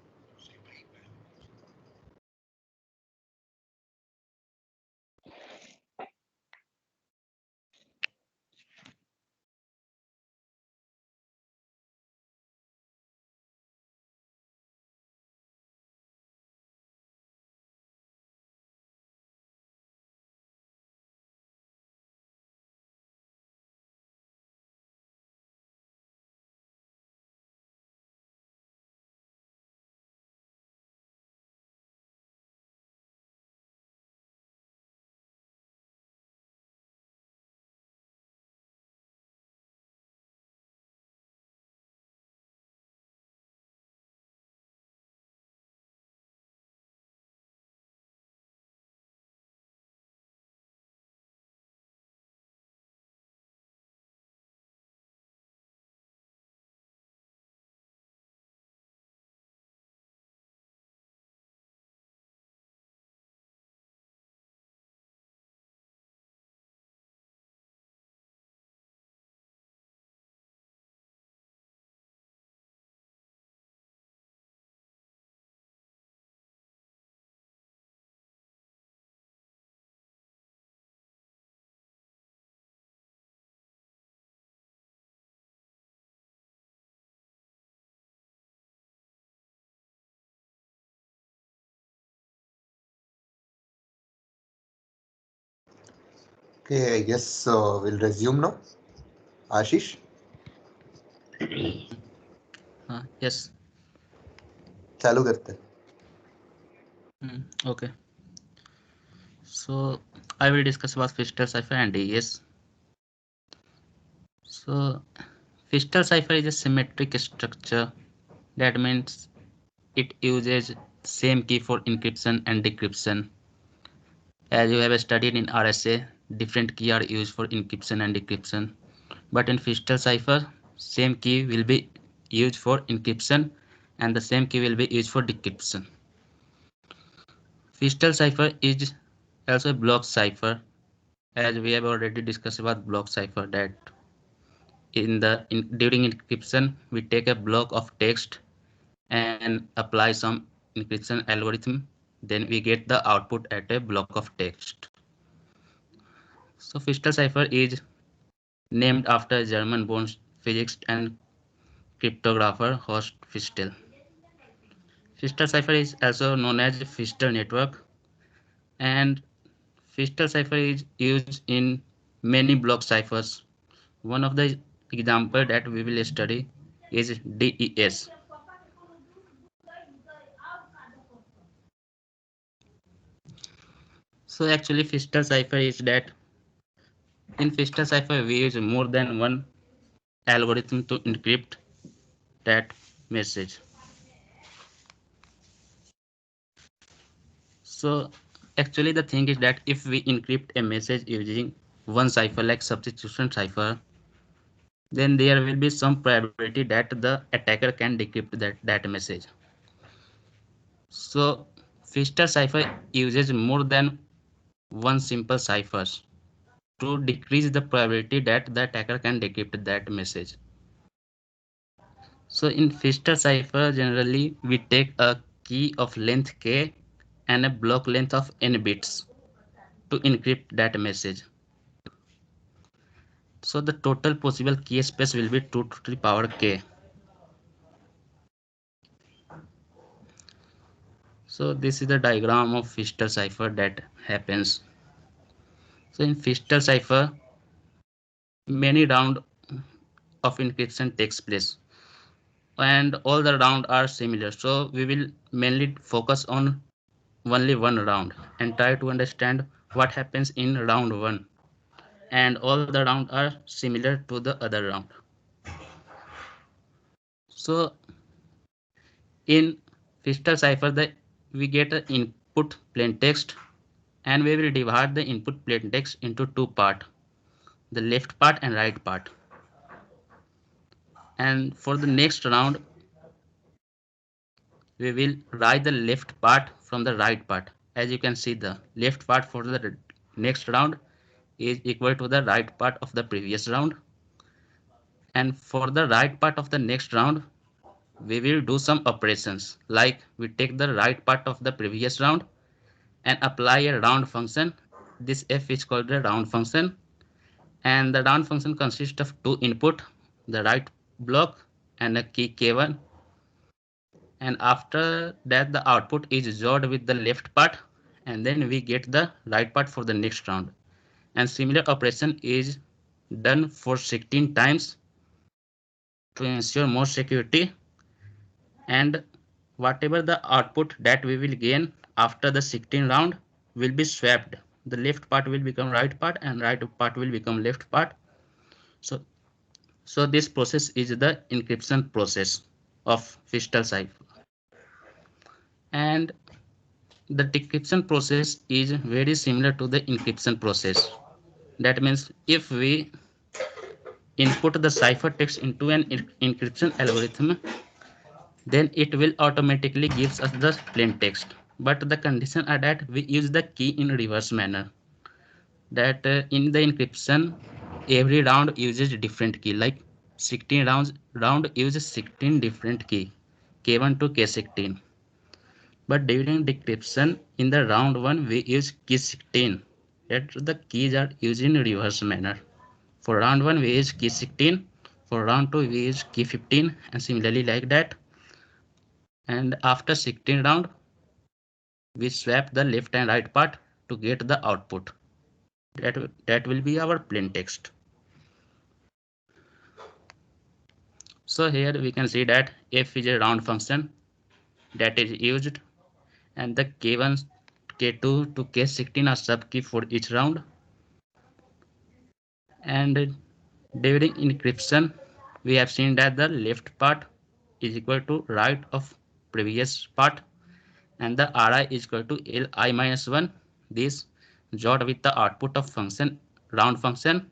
Speaker 1: Okay, I guess we'll resume now. Ashish,
Speaker 3: Yes.
Speaker 1: चालू करते हैं.
Speaker 3: Okay. So I will discuss about Fichter cipher and DES. So Fichter cipher is a symmetric structure. That means it uses same key for encryption and decryption. As you have studied in RSA, different key are used for encryption and decryption. But in Fichter cipher, same key will be used for encryption and the same key will be used for decryption. Fichter cipher is also a block cipher, as we have already discussed about block cipher, that during encryption we take a block of text and apply some encryption algorithm, then we get the output at a block of text. So Fichter cipher is named after German born physicist and cryptographer Horst Fichtel. Fichter cipher is also known as Fichter network, and Fichter cipher is used in many block ciphers. One of the example that we will study is DES. So actually Fichter cipher is that in Fichter cipher we use more than one algorithm to encrypt that message. So actually the thing is that if we encrypt a message using one cipher like substitution cipher, then there will be some probability that the attacker can decrypt that message. So Fichter cipher uses more than one simple ciphers to decrease the probability that the attacker can decrypt that message. So in Fichter cipher, generally we take a key of length k and a block length of n bits to encrypt that message. So the total possible key space will be 2 to the power k. So this is the diagram of Fichter cipher that happens. So in Fichter cipher, many round of encryption takes place and all the round are similar. So we will mainly focus on only one round and try to understand what happens in round one, and all the round are similar to the other round. So in Fichter cipher, we get an input plain text and we will divide the input plain text into two parts, the left part and right part. And for the next round, we will write the left part from the right part. As you can see, the left part for the next round is equal to the right part of the previous round. And for the right part of the next round, we will do some operations, like we take the right part of the previous round and apply a round function. This f is called the round function, and the round function consists of two input, the right block and a key k1, and after that the output is joined with the left part, and then we get the right part for the next round. And similar operation is done for 16 times to ensure more security, and whatever the output that we will gain after the 16 round will be swapped. The left part will become right part and right part will become left part. So this process is the encryption process of Fichter cipher. And the decryption process is very similar to the encryption process. That means if we input the cipher text into an encryption algorithm, then it will automatically gives us the plain text. But the condition are that we use the key in reverse manner. That in the encryption, every round uses different key. Like 16 round uses 16 different key, k1 to k16. But during decryption, in the round one we use key 16. That the keys are used in reverse manner. For round one we use key 16. For round two we use key 15, and similarly like that. And after 16 round, we swap the left and right part to get the output. that will be our plain text. So here we can see that f is a round function that is used, and the k1, k2 to k16 are subkey for each round. And during encryption, we have seen that the left part is equal to right of previous part, and the Ri is equal to Li minus 1. This joined with the output of function round function,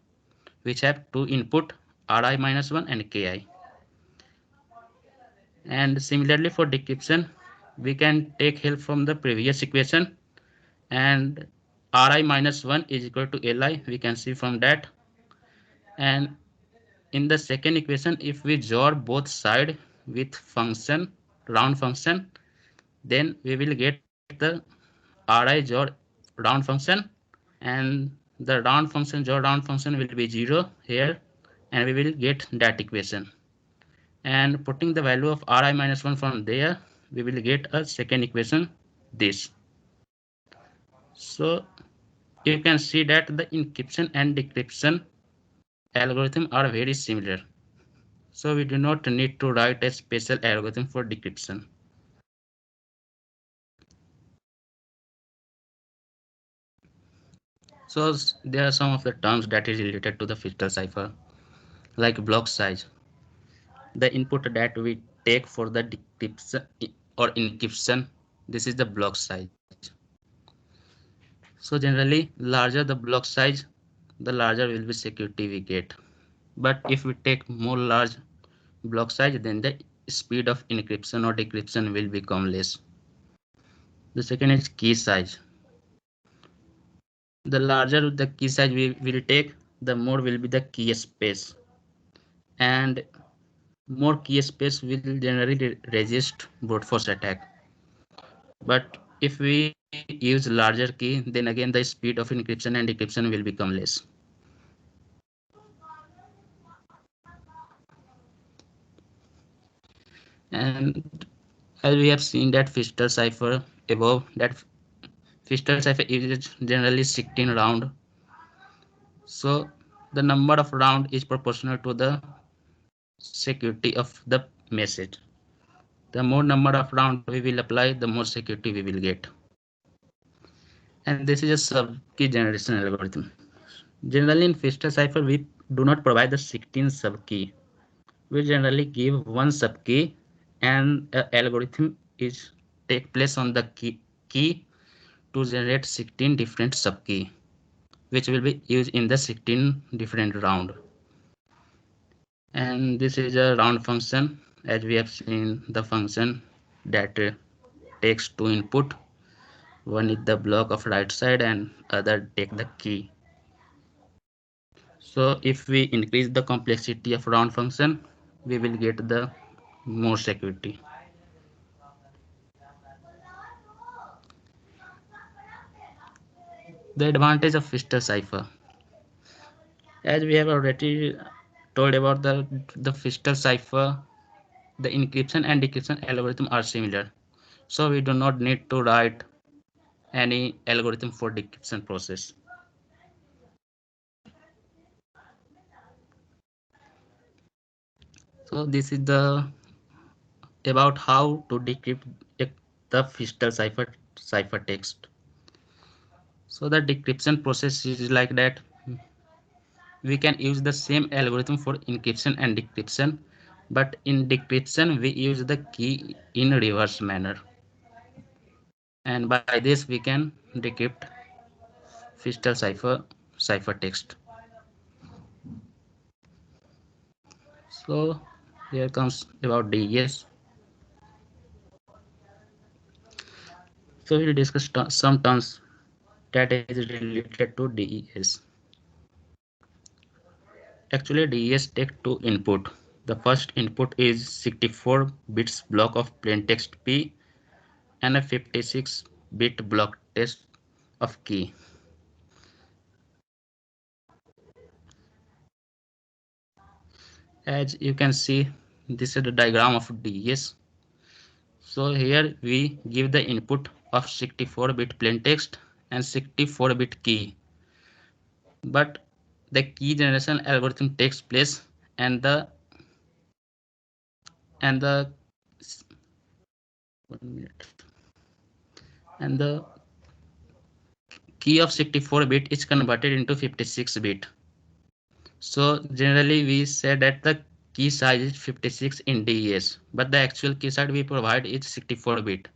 Speaker 3: which have two input Ri minus 1 and Ki. And similarly for decryption, we can take help from the previous equation, and Ri minus 1 is equal to Li. We can see from that. And in the second equation, if we join both sides with function round function, then we will get the Ri join round function, and the round function join round function will be 0 here, and we will get that equation. And putting the value of Ri minus 1 from there, we will get a second equation, this. So you can see that the encryption and decryption algorithm are very similar. So we do not need to write a special algorithm for decryption. So there are some of the terms that is related to the physical cipher, like block size, the input that we take for the decryption or encryption. This is the block size. So generally, larger the block size, the larger will be security we get. But if we take more large block size, then the speed of encryption or decryption will become less. The second is key size. The larger the key size we will take, the more will be the key space, and more key space will generally resist brute force attack. But if we use larger key, then again the speed of encryption and decryption will become less. And as we have seen that Pfister cipher above, that Pfister cipher is generally 16 round. So the number of round is proportional to the security of the message. The more number of round we will apply, the more security we will get. And this is a sub-key generation algorithm. Generally in Pfister cipher, we do not provide the 16 sub-key. We generally give one sub-key, and an algorithm is take place on the key to generate 16 different sub-key, which will be used in the 16 different round. And this is a round function, as we have seen the function that takes two input. One is the block of right side and other take the key. So if we increase the complexity of round function, we will get the more security. The advantage of Pfister cipher. As we have already told about the Pfister cipher, the encryption and decryption algorithm are similar. So we do not need to write any algorithm for decryption process. So this is the about how to decrypt the Pfister cipher text. So the decryption process is like that. We can use the same algorithm for encryption and decryption, but in decryption we use the key in reverse manner, and by this we can decrypt Pfister cipher text. So here comes about DES. So we'll discuss some terms that is related to DES. Actually, DES take two input. The first input is 64 bits block of plain text P and a 56-bit block text of key. As you can see, this is the diagram of DES. So here we give the input of 64-bit plain text and 64-bit key. but the key generation algorithm takes place, and the 1 minute, and the key of 64 bit is converted into 56 bit. So generally we say that the key size is 56 in DES, but the actual key size we provide is 64 bit.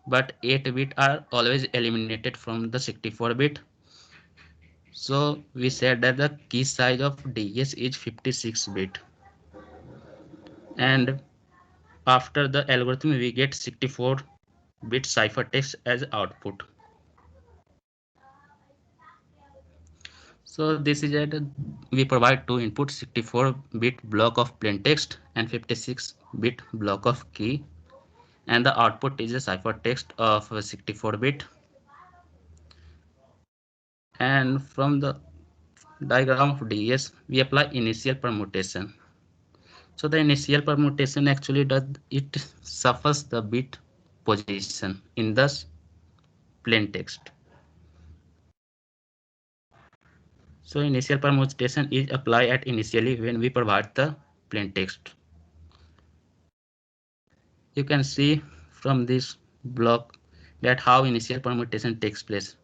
Speaker 3: But 8 bit are always eliminated from the 64 bit. So we said that the key size of DES is 56 bit. And after the algorithm we get 64 bit ciphertext as output. So this is it. We provide two inputs, 64-bit block of plain text and 56-bit block of key, and the output is a ciphertext of 64-bit. And from the diagram of DES, we apply initial permutation. So the initial permutation actually does it suffers the bit position in the plain text. So initial permutation is applied at initially when we provide the plain text. You can see from this block that how initial permutation takes place.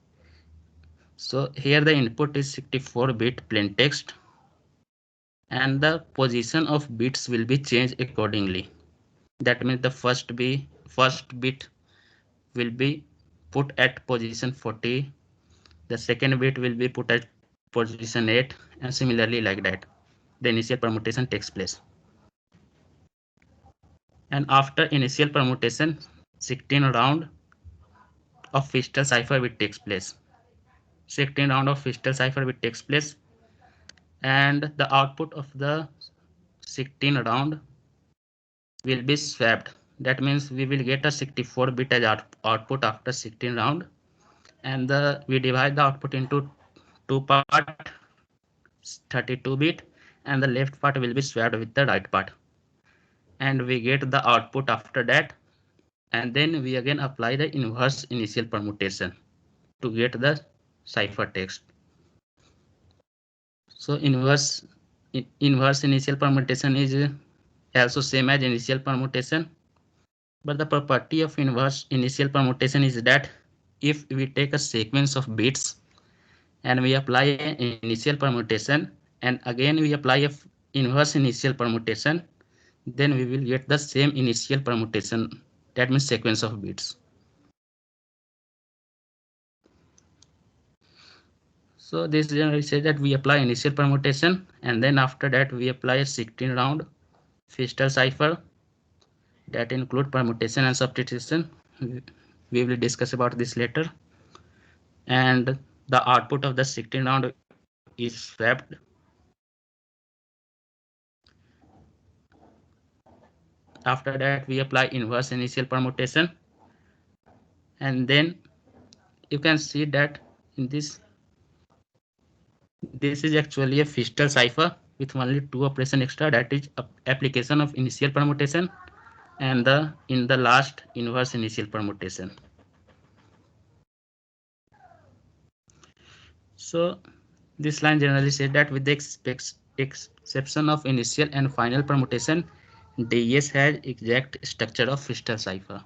Speaker 3: So here the input is 64-bit plain text, and the position of bits will be changed accordingly. That means the first bit will be put at position 40, the second bit will be put at position 8, and similarly like that. The initial permutation takes place. And after initial permutation, 16 round of Fichter cipher bit takes place. 16 round of Fichter cipher bit takes place, and the output of the 16 round will be swapped. That means we will get a 64 bit as output after 16 round, and we divide the output into two part, 32 bit, and the left part will be swapped with the right part, and we get the output after that, and then we again apply the inverse initial permutation to get the ciphertext. So inverse initial permutation is also same as initial permutation, but the property of inverse initial permutation is that if we take a sequence of bits and we apply an initial permutation and again we apply a inverse initial permutation, then we will get the same initial permutation. That means sequence of bits. So this generally says that we apply initial permutation, and then after that we apply a 16 round Fichter cipher that include permutation and substitution. We will discuss about this later. And the output of the 16 round is swapped. After that we apply inverse initial permutation, and then you can see that in this is actually a Fichter cipher with only two operation extra, that is application of initial permutation and in the last inverse initial permutation. So this line generally says that with the exception of initial and final permutation, DES has exact structure of Fichter cipher.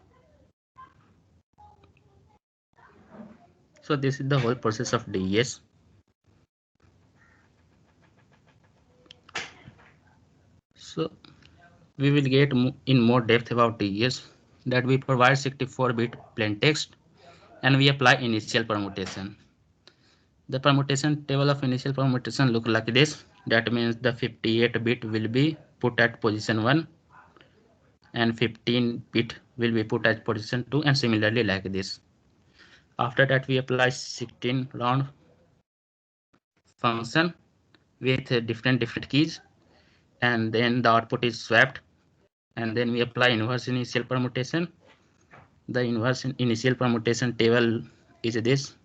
Speaker 3: So this is the whole process of DES. So we will get in more depth about DES, that we provide 64-bit plain text and we apply initial permutation. The permutation table of initial permutation look like this. That means the 58-bit will be put at position 1 and 15-bit will be put at position 2, and similarly like this. After that we apply 16 round function with different keys, and then the output is swapped, and then we apply inverse initial permutation. The inverse initial permutation table is this,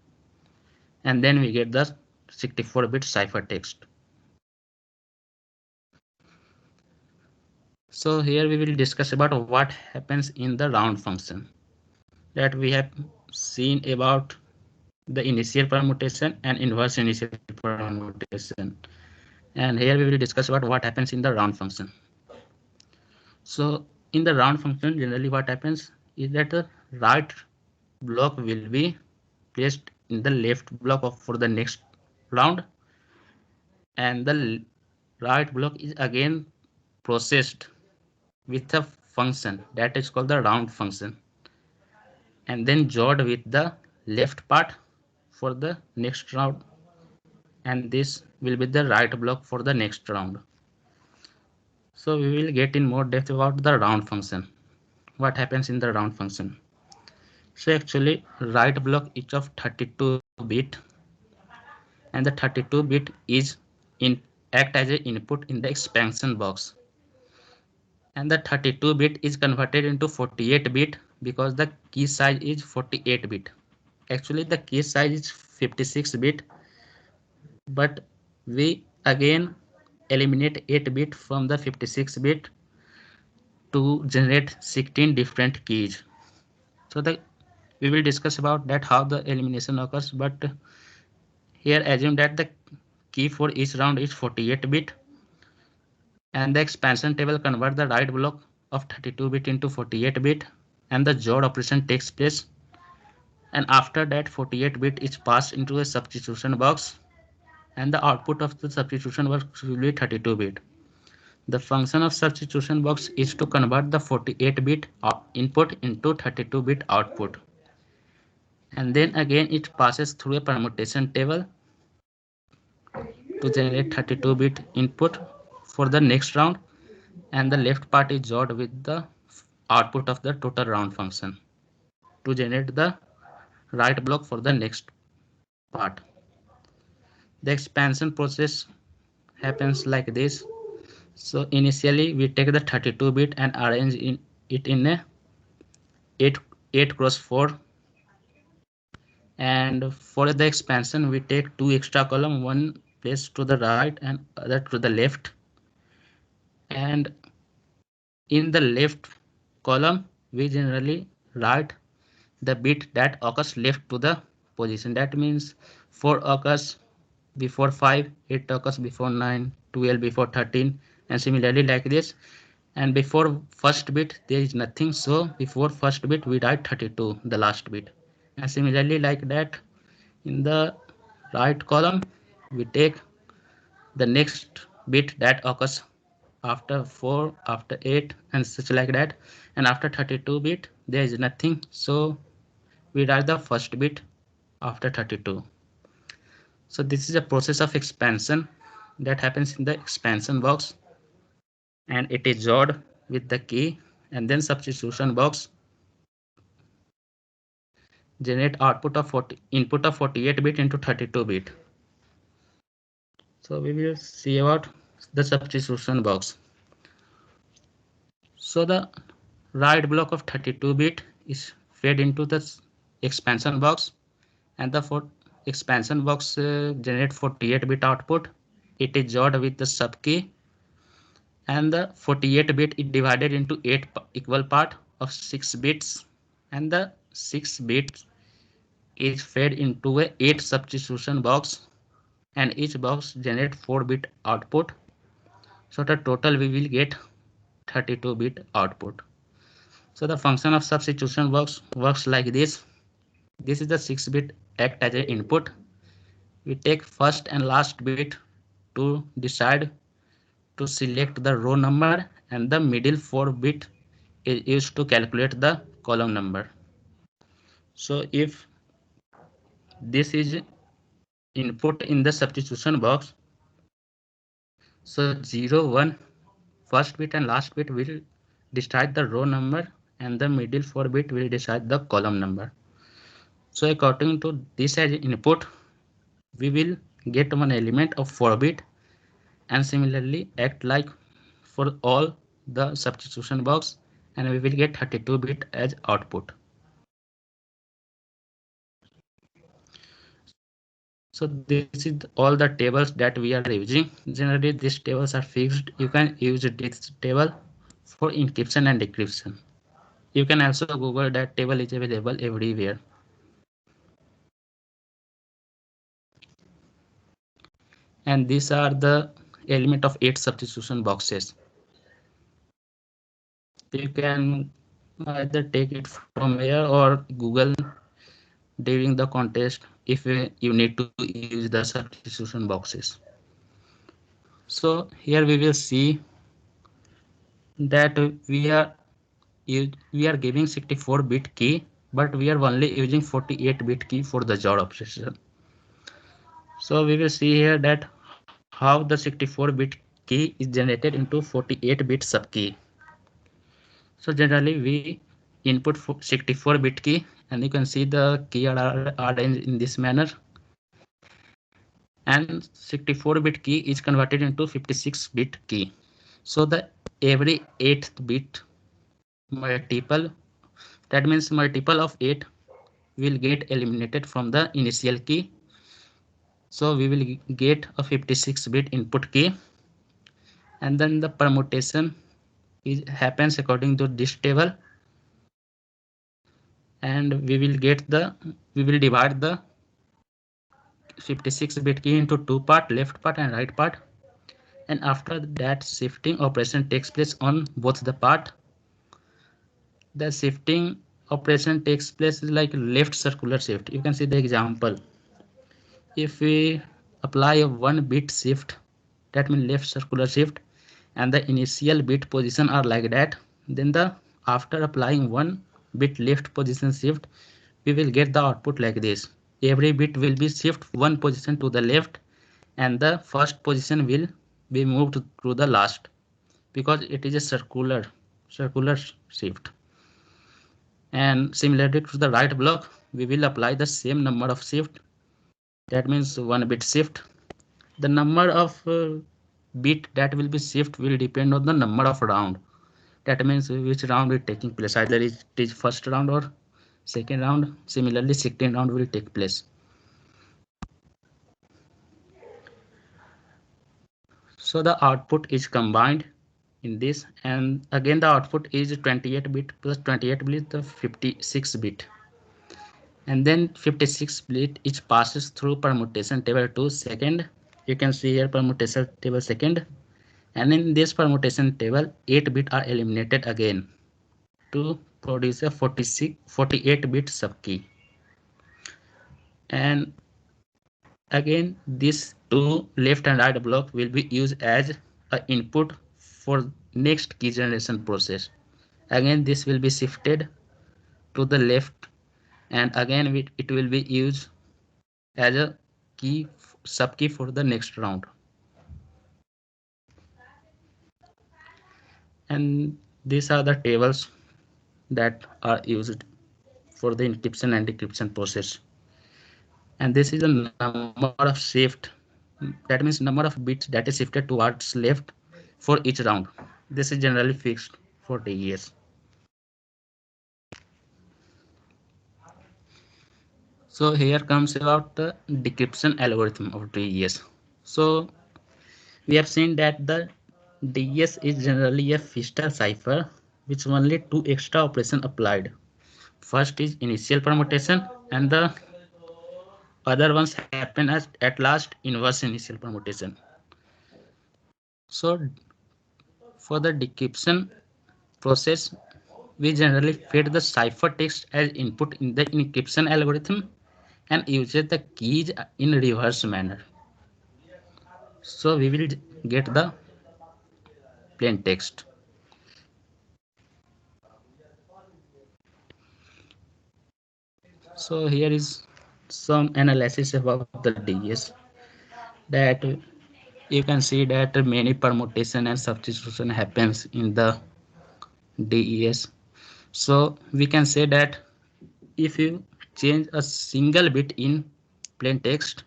Speaker 3: and then we get the 64-bit ciphertext. So here we will discuss about what happens in the round function, that we have seen about the initial permutation and inverse initial permutation. And here we will discuss about what happens in the round function. So in the round function, generally what happens is that the right block will be placed in the left block for the next round, and the right block is again processed with a function that is called the round function, and then joined with the left part for the next round, and this will be the right block for the next round. So we will get in more depth about the round function. What happens in the round function? So actually right block is of 32 bit, and the 32 bit is in act as an input in the expansion box, and the 32 bit is converted into 48 bit because the key size is 48 bit. Actually the key size is 56 bit, but we again eliminate 8 bit from the 56 bit to generate 16 different keys. So we will discuss about that how the elimination occurs, but here assume that the key for each round is 48 bit, and the expansion table convert the right block of 32 bit into 48 bit, and the join operation takes place, and after that 48 bit is passed into a substitution box, and the output of the substitution box will be 32 bit. The function of substitution box is to convert the 48 bit input into 32 bit output, and then again it passes through a permutation table to generate 32 bit input for the next round, and the left part is joined with the output of the total round function to generate the right block for the next part. The expansion process happens like this. So initially we take the 32 bit and arrange it in a 8 cross 4, and for the expansion we take two extra column, one placed to the right and other to the left, and in the left column we generally write the bit that occurs left to the position. That means 4 occurs before 5, 8 occurs before 9, 12 before 13, and similarly like this. And before first bit there is nothing, so before first bit we write 32, the last bit, and similarly like that in the right column we take the next bit that occurs after 4, after 8, and such like that, and after 32 bit there is nothing, so we write the first bit after 32. So this is a process of expansion that happens in the expansion box, and it is joined with the key, and then substitution box generate output of input of 48 bit into 32 bit. So we will see about the substitution box. So the right block of 32 bit is fed into the expansion box, and the expansion box generate 48 bit output. It is joined with the sub key, and the 48 bit is divided into 8 equal part of 6 bits, and the 6 bits is fed into a 8 substitution box, and each box generate 4 bit output. So the total we will get 32 bit output. So the function of substitution box works like this. This is the 6 bit act as an input. We take first and last bit to decide to select the row number, and the middle 4 bit is used to calculate the column number. So if this is input in the substitution box, so 0, 1 first bit and last bit will decide the row number, and the middle 4 bit will decide the column number. So according to this as input, we will get one element of 4 bit, and similarly act like for all the substitution box, and we will get 32 bit as output. So this is all the tables that we are using. Generally these tables are fixed. You can use this table for encryption and decryption. You can also Google that table is available everywhere. And these are the element of 8 substitution boxes. You can either take it from here or Google during the contest if you need to use the substitution boxes. So here we will see that we are giving 64-bit key, but we are only using 48-bit key for the job operation. So we will see here that how the 64-bit key is generated into 48-bit subkey. So generally we input 64-bit key, and you can see the key are arranged in this manner. And 64-bit key is converted into 56-bit key. So the every 8th bit multiple, that means multiple of 8, will get eliminated from the initial key. So we will get a 56-bit input key, and then the permutation happens according to this table, and we will divide the 56-bit key into two parts, left part and right part, and after that shifting operation takes place on both the part. The shifting operation takes place like left circular shift. You can see the example. If we apply a 1-bit shift, that means left circular shift, and the initial bit position are like that, then after applying 1-bit left position shift, we will get the output like this. Every bit will be shift 1 position to the left, and the first position will be moved to the last, because it is a circular shift. And similarly to the right block, we will apply the same number of shift, that means 1-bit shift. The number of bit that will be shift will depend on the number of round, that means which round is taking place, either it is first round or second round. Similarly, second round will take place. So the output is combined in this, and again the output is 28-bit plus 28-bit, the 56-bit, and then 56-bit is passes through permutation table to second. You can see here permutation table second, and in this permutation table 8-bit are eliminated again to produce a 48-bit subkey. And again this two left and right block will be used as an input for next key generation process. Again this will be shifted to the left, and again it will be used as a key subkey for the next round. And these are the tables that are used for the encryption and decryption process. And this is a number of shift, that means number of bits that is shifted towards left for each round. This is generally fixed for DES. So here comes about the decryption algorithm of DES. So we have seen that the DES is generally a Pfister cipher with only two extra operations applied. First is initial permutation, and the other ones happen at last inverse initial permutation. So for the decryption process, we generally feed the cipher text as input in the encryption algorithm and uses the keys in reverse manner. So we will get the plain text. So here is some analysis about the DES, that you can see that many permutation and substitution happens in the DES. So we can say that if you change a single bit in plain text,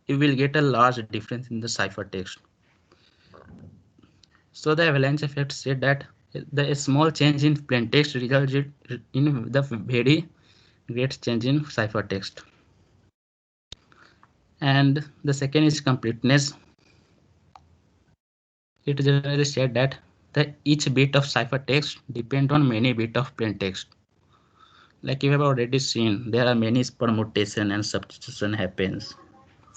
Speaker 3: you will get a large difference in the cipher text. So the avalanche effect said that the small change in plain text results in the very great change in cipher text. And the second is completeness. It generally said that each bit of cipher text depends on many bits of plain text. Like you have already seen, there are many permutation and substitution happens.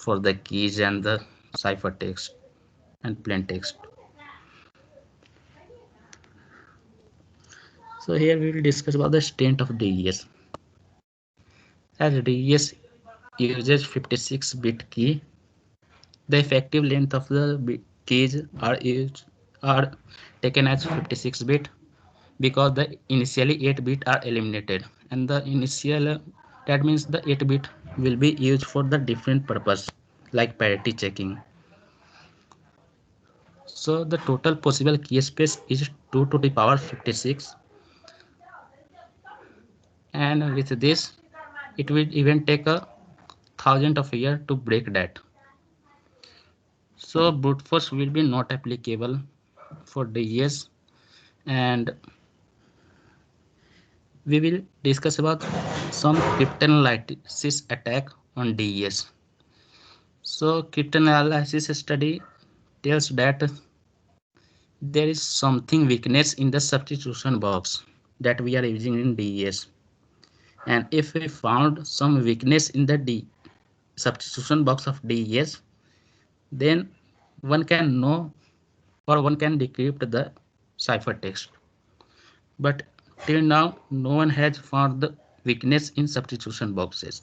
Speaker 3: for the keys and the ciphertext and plaintext. So here we will discuss about the strength of DES. As DES uses 56-bit key, the effective length of the keys are taken as 56-bit because the initially 8-bit are eliminated, and the initial that means the 8-bit will be used for the different purpose like parity checking. So the total possible key space is 2 to the power 56, and with this it will even take a thousand of a year to break that. So brute force will be not applicable for DES, and we will discuss about some cryptanalysis attack on DES. So cryptanalysis study tells that there is something weakness in the substitution box that we are using in DES. And if we found some weakness in the substitution box of DES, then one can know or one can decrypt the ciphertext. But till now, no one has found the weakness in substitution boxes.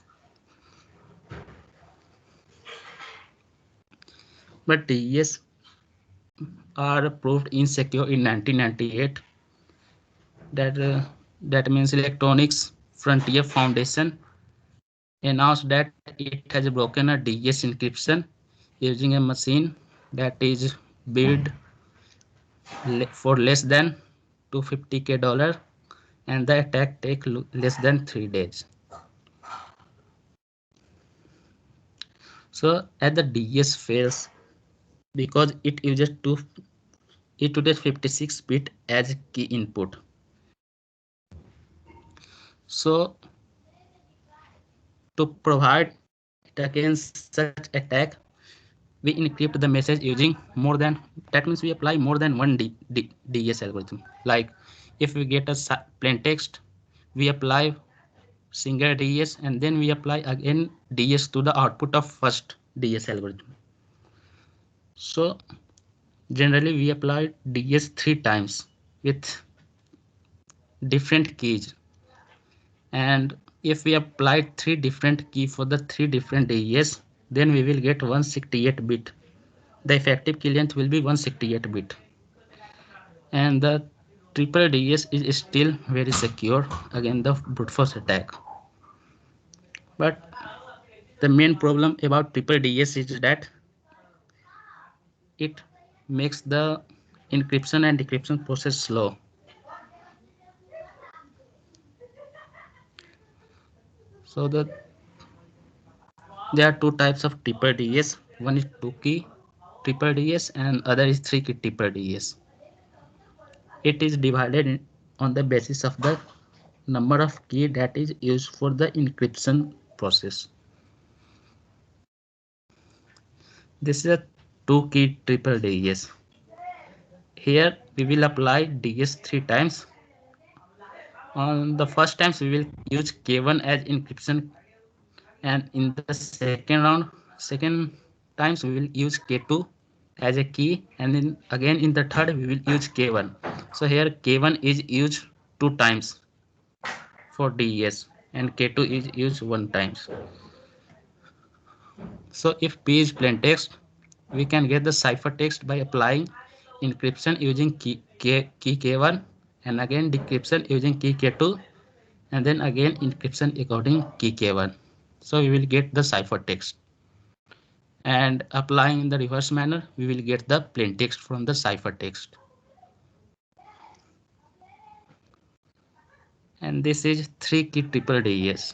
Speaker 3: But DES are proved insecure in 1998. That means Electronics Frontier Foundation announced that it has broken a DES encryption using a machine that is built for less than $250K, and the attack take less than 3 days. So as the DES fails because it uses 56-bit as key input. So to provide against such attack, we encrypt the message using more than, that means we apply more than one DES algorithm. Like if we get a plain text, we apply single DES and then we apply again DES to the output of first DES algorithm. So generally we apply DES 3 times with different keys, and if we apply 3 different key for the 3 different DES, then we will get 168 bit. The effective key length will be 168 bit, and the triple DES is still very secure against the brute force attack. But the main problem about triple DES is that it makes the encryption and decryption process slow. So there are two types of triple DES. One is 2-key triple DES and other is 3-key triple DES. It is divided on the basis of the number of key that is used for the encryption process. This is a 2-key triple DES. Here we will apply DES 3 times. On the first times we will use K1 as encryption, and in the second times we will use K2 as a key, and then again in the third we will use K1. So here K1 is used 2 times for DES and K2 is used 1 times. So if P is plain text, we can get the ciphertext by applying encryption using key K1 and again decryption using key K2 and then again encryption according key K1. So we will get the ciphertext. And applying in the reverse manner, we will get the plain text from the ciphertext. And this is 3-key triple DES.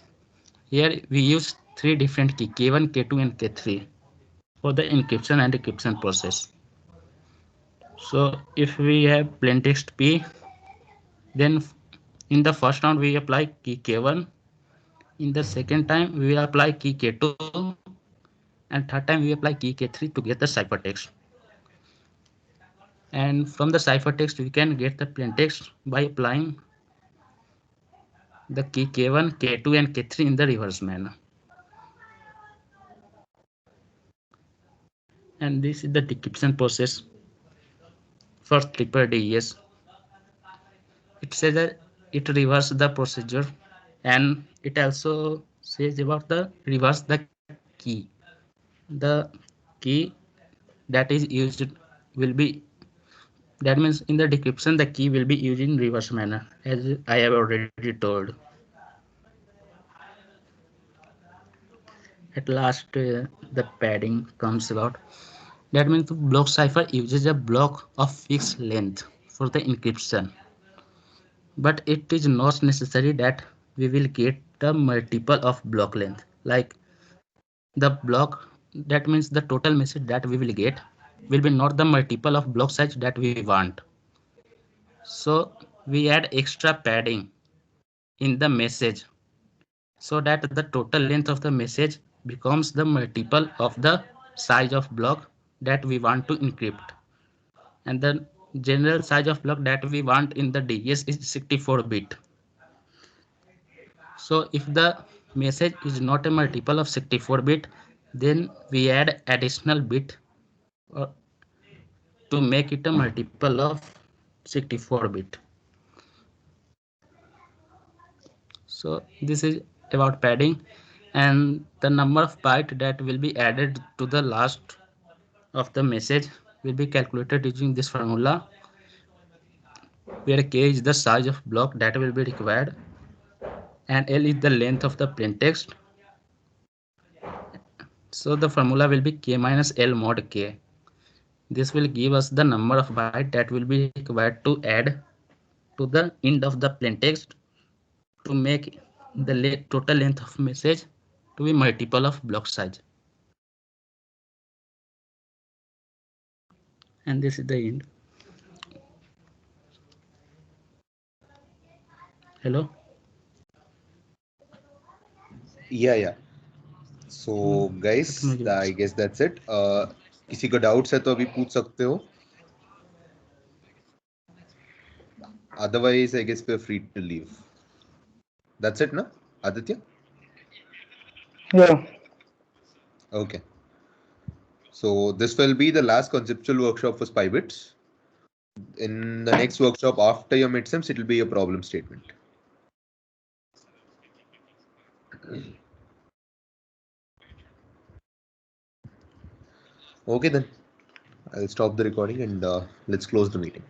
Speaker 3: Here we use 3 different key K1, K2 and K3 for the encryption and decryption process. So if we have plain text P, then in the first round we apply key K1, in the second time we will apply key K2, and third time we apply key K3 to get the ciphertext. And from the ciphertext we can get the plain text by applying the key K1, K2 and K3 in the reverse manner. And this is the decryption process for triple DES. It says that it reverses the procedure, and it also says about the reverse the key. The key that is used will be, that means in the decryption the key will be used in reverse manner, as I have already told. At last, the padding comes about. That means the block cipher uses a block of fixed length for the encryption, but it is not necessary that we will get the multiple of block length. Like the block, that means the total message that we will get will be not the multiple of block size that we want. So we add extra padding in the message so that the total length of the message becomes the multiple of the size of block that we want to encrypt. And the general size of block that we want in the DES is 64 bit. So if the message is not a multiple of 64 bit, then we add additional bit uh, to make it a multiple of 64 bit. So this is about padding, and the number of byte that will be added to the last of the message will be calculated using this formula, where k is the size of block that will be required and l is the length of the plain text. So the formula will be k minus l mod k. This will give us the number of byte that will be required to add to the end of the plain text to make the total length of message to be multiple of block size. And this is the end. Hello.
Speaker 1: Yeah. So guys, I guess that's it. किसी को doubts है तो अभी पूछ सकते हो. Otherwise, I guess we're free to leave. That's it, na, Aditya?
Speaker 2: Yeah.
Speaker 1: Okay. So this will be the last conceptual workshop for SpyBits. In the next workshop after your midterms, it will be a problem statement. Okay then, I'll stop the recording and let's close the meeting.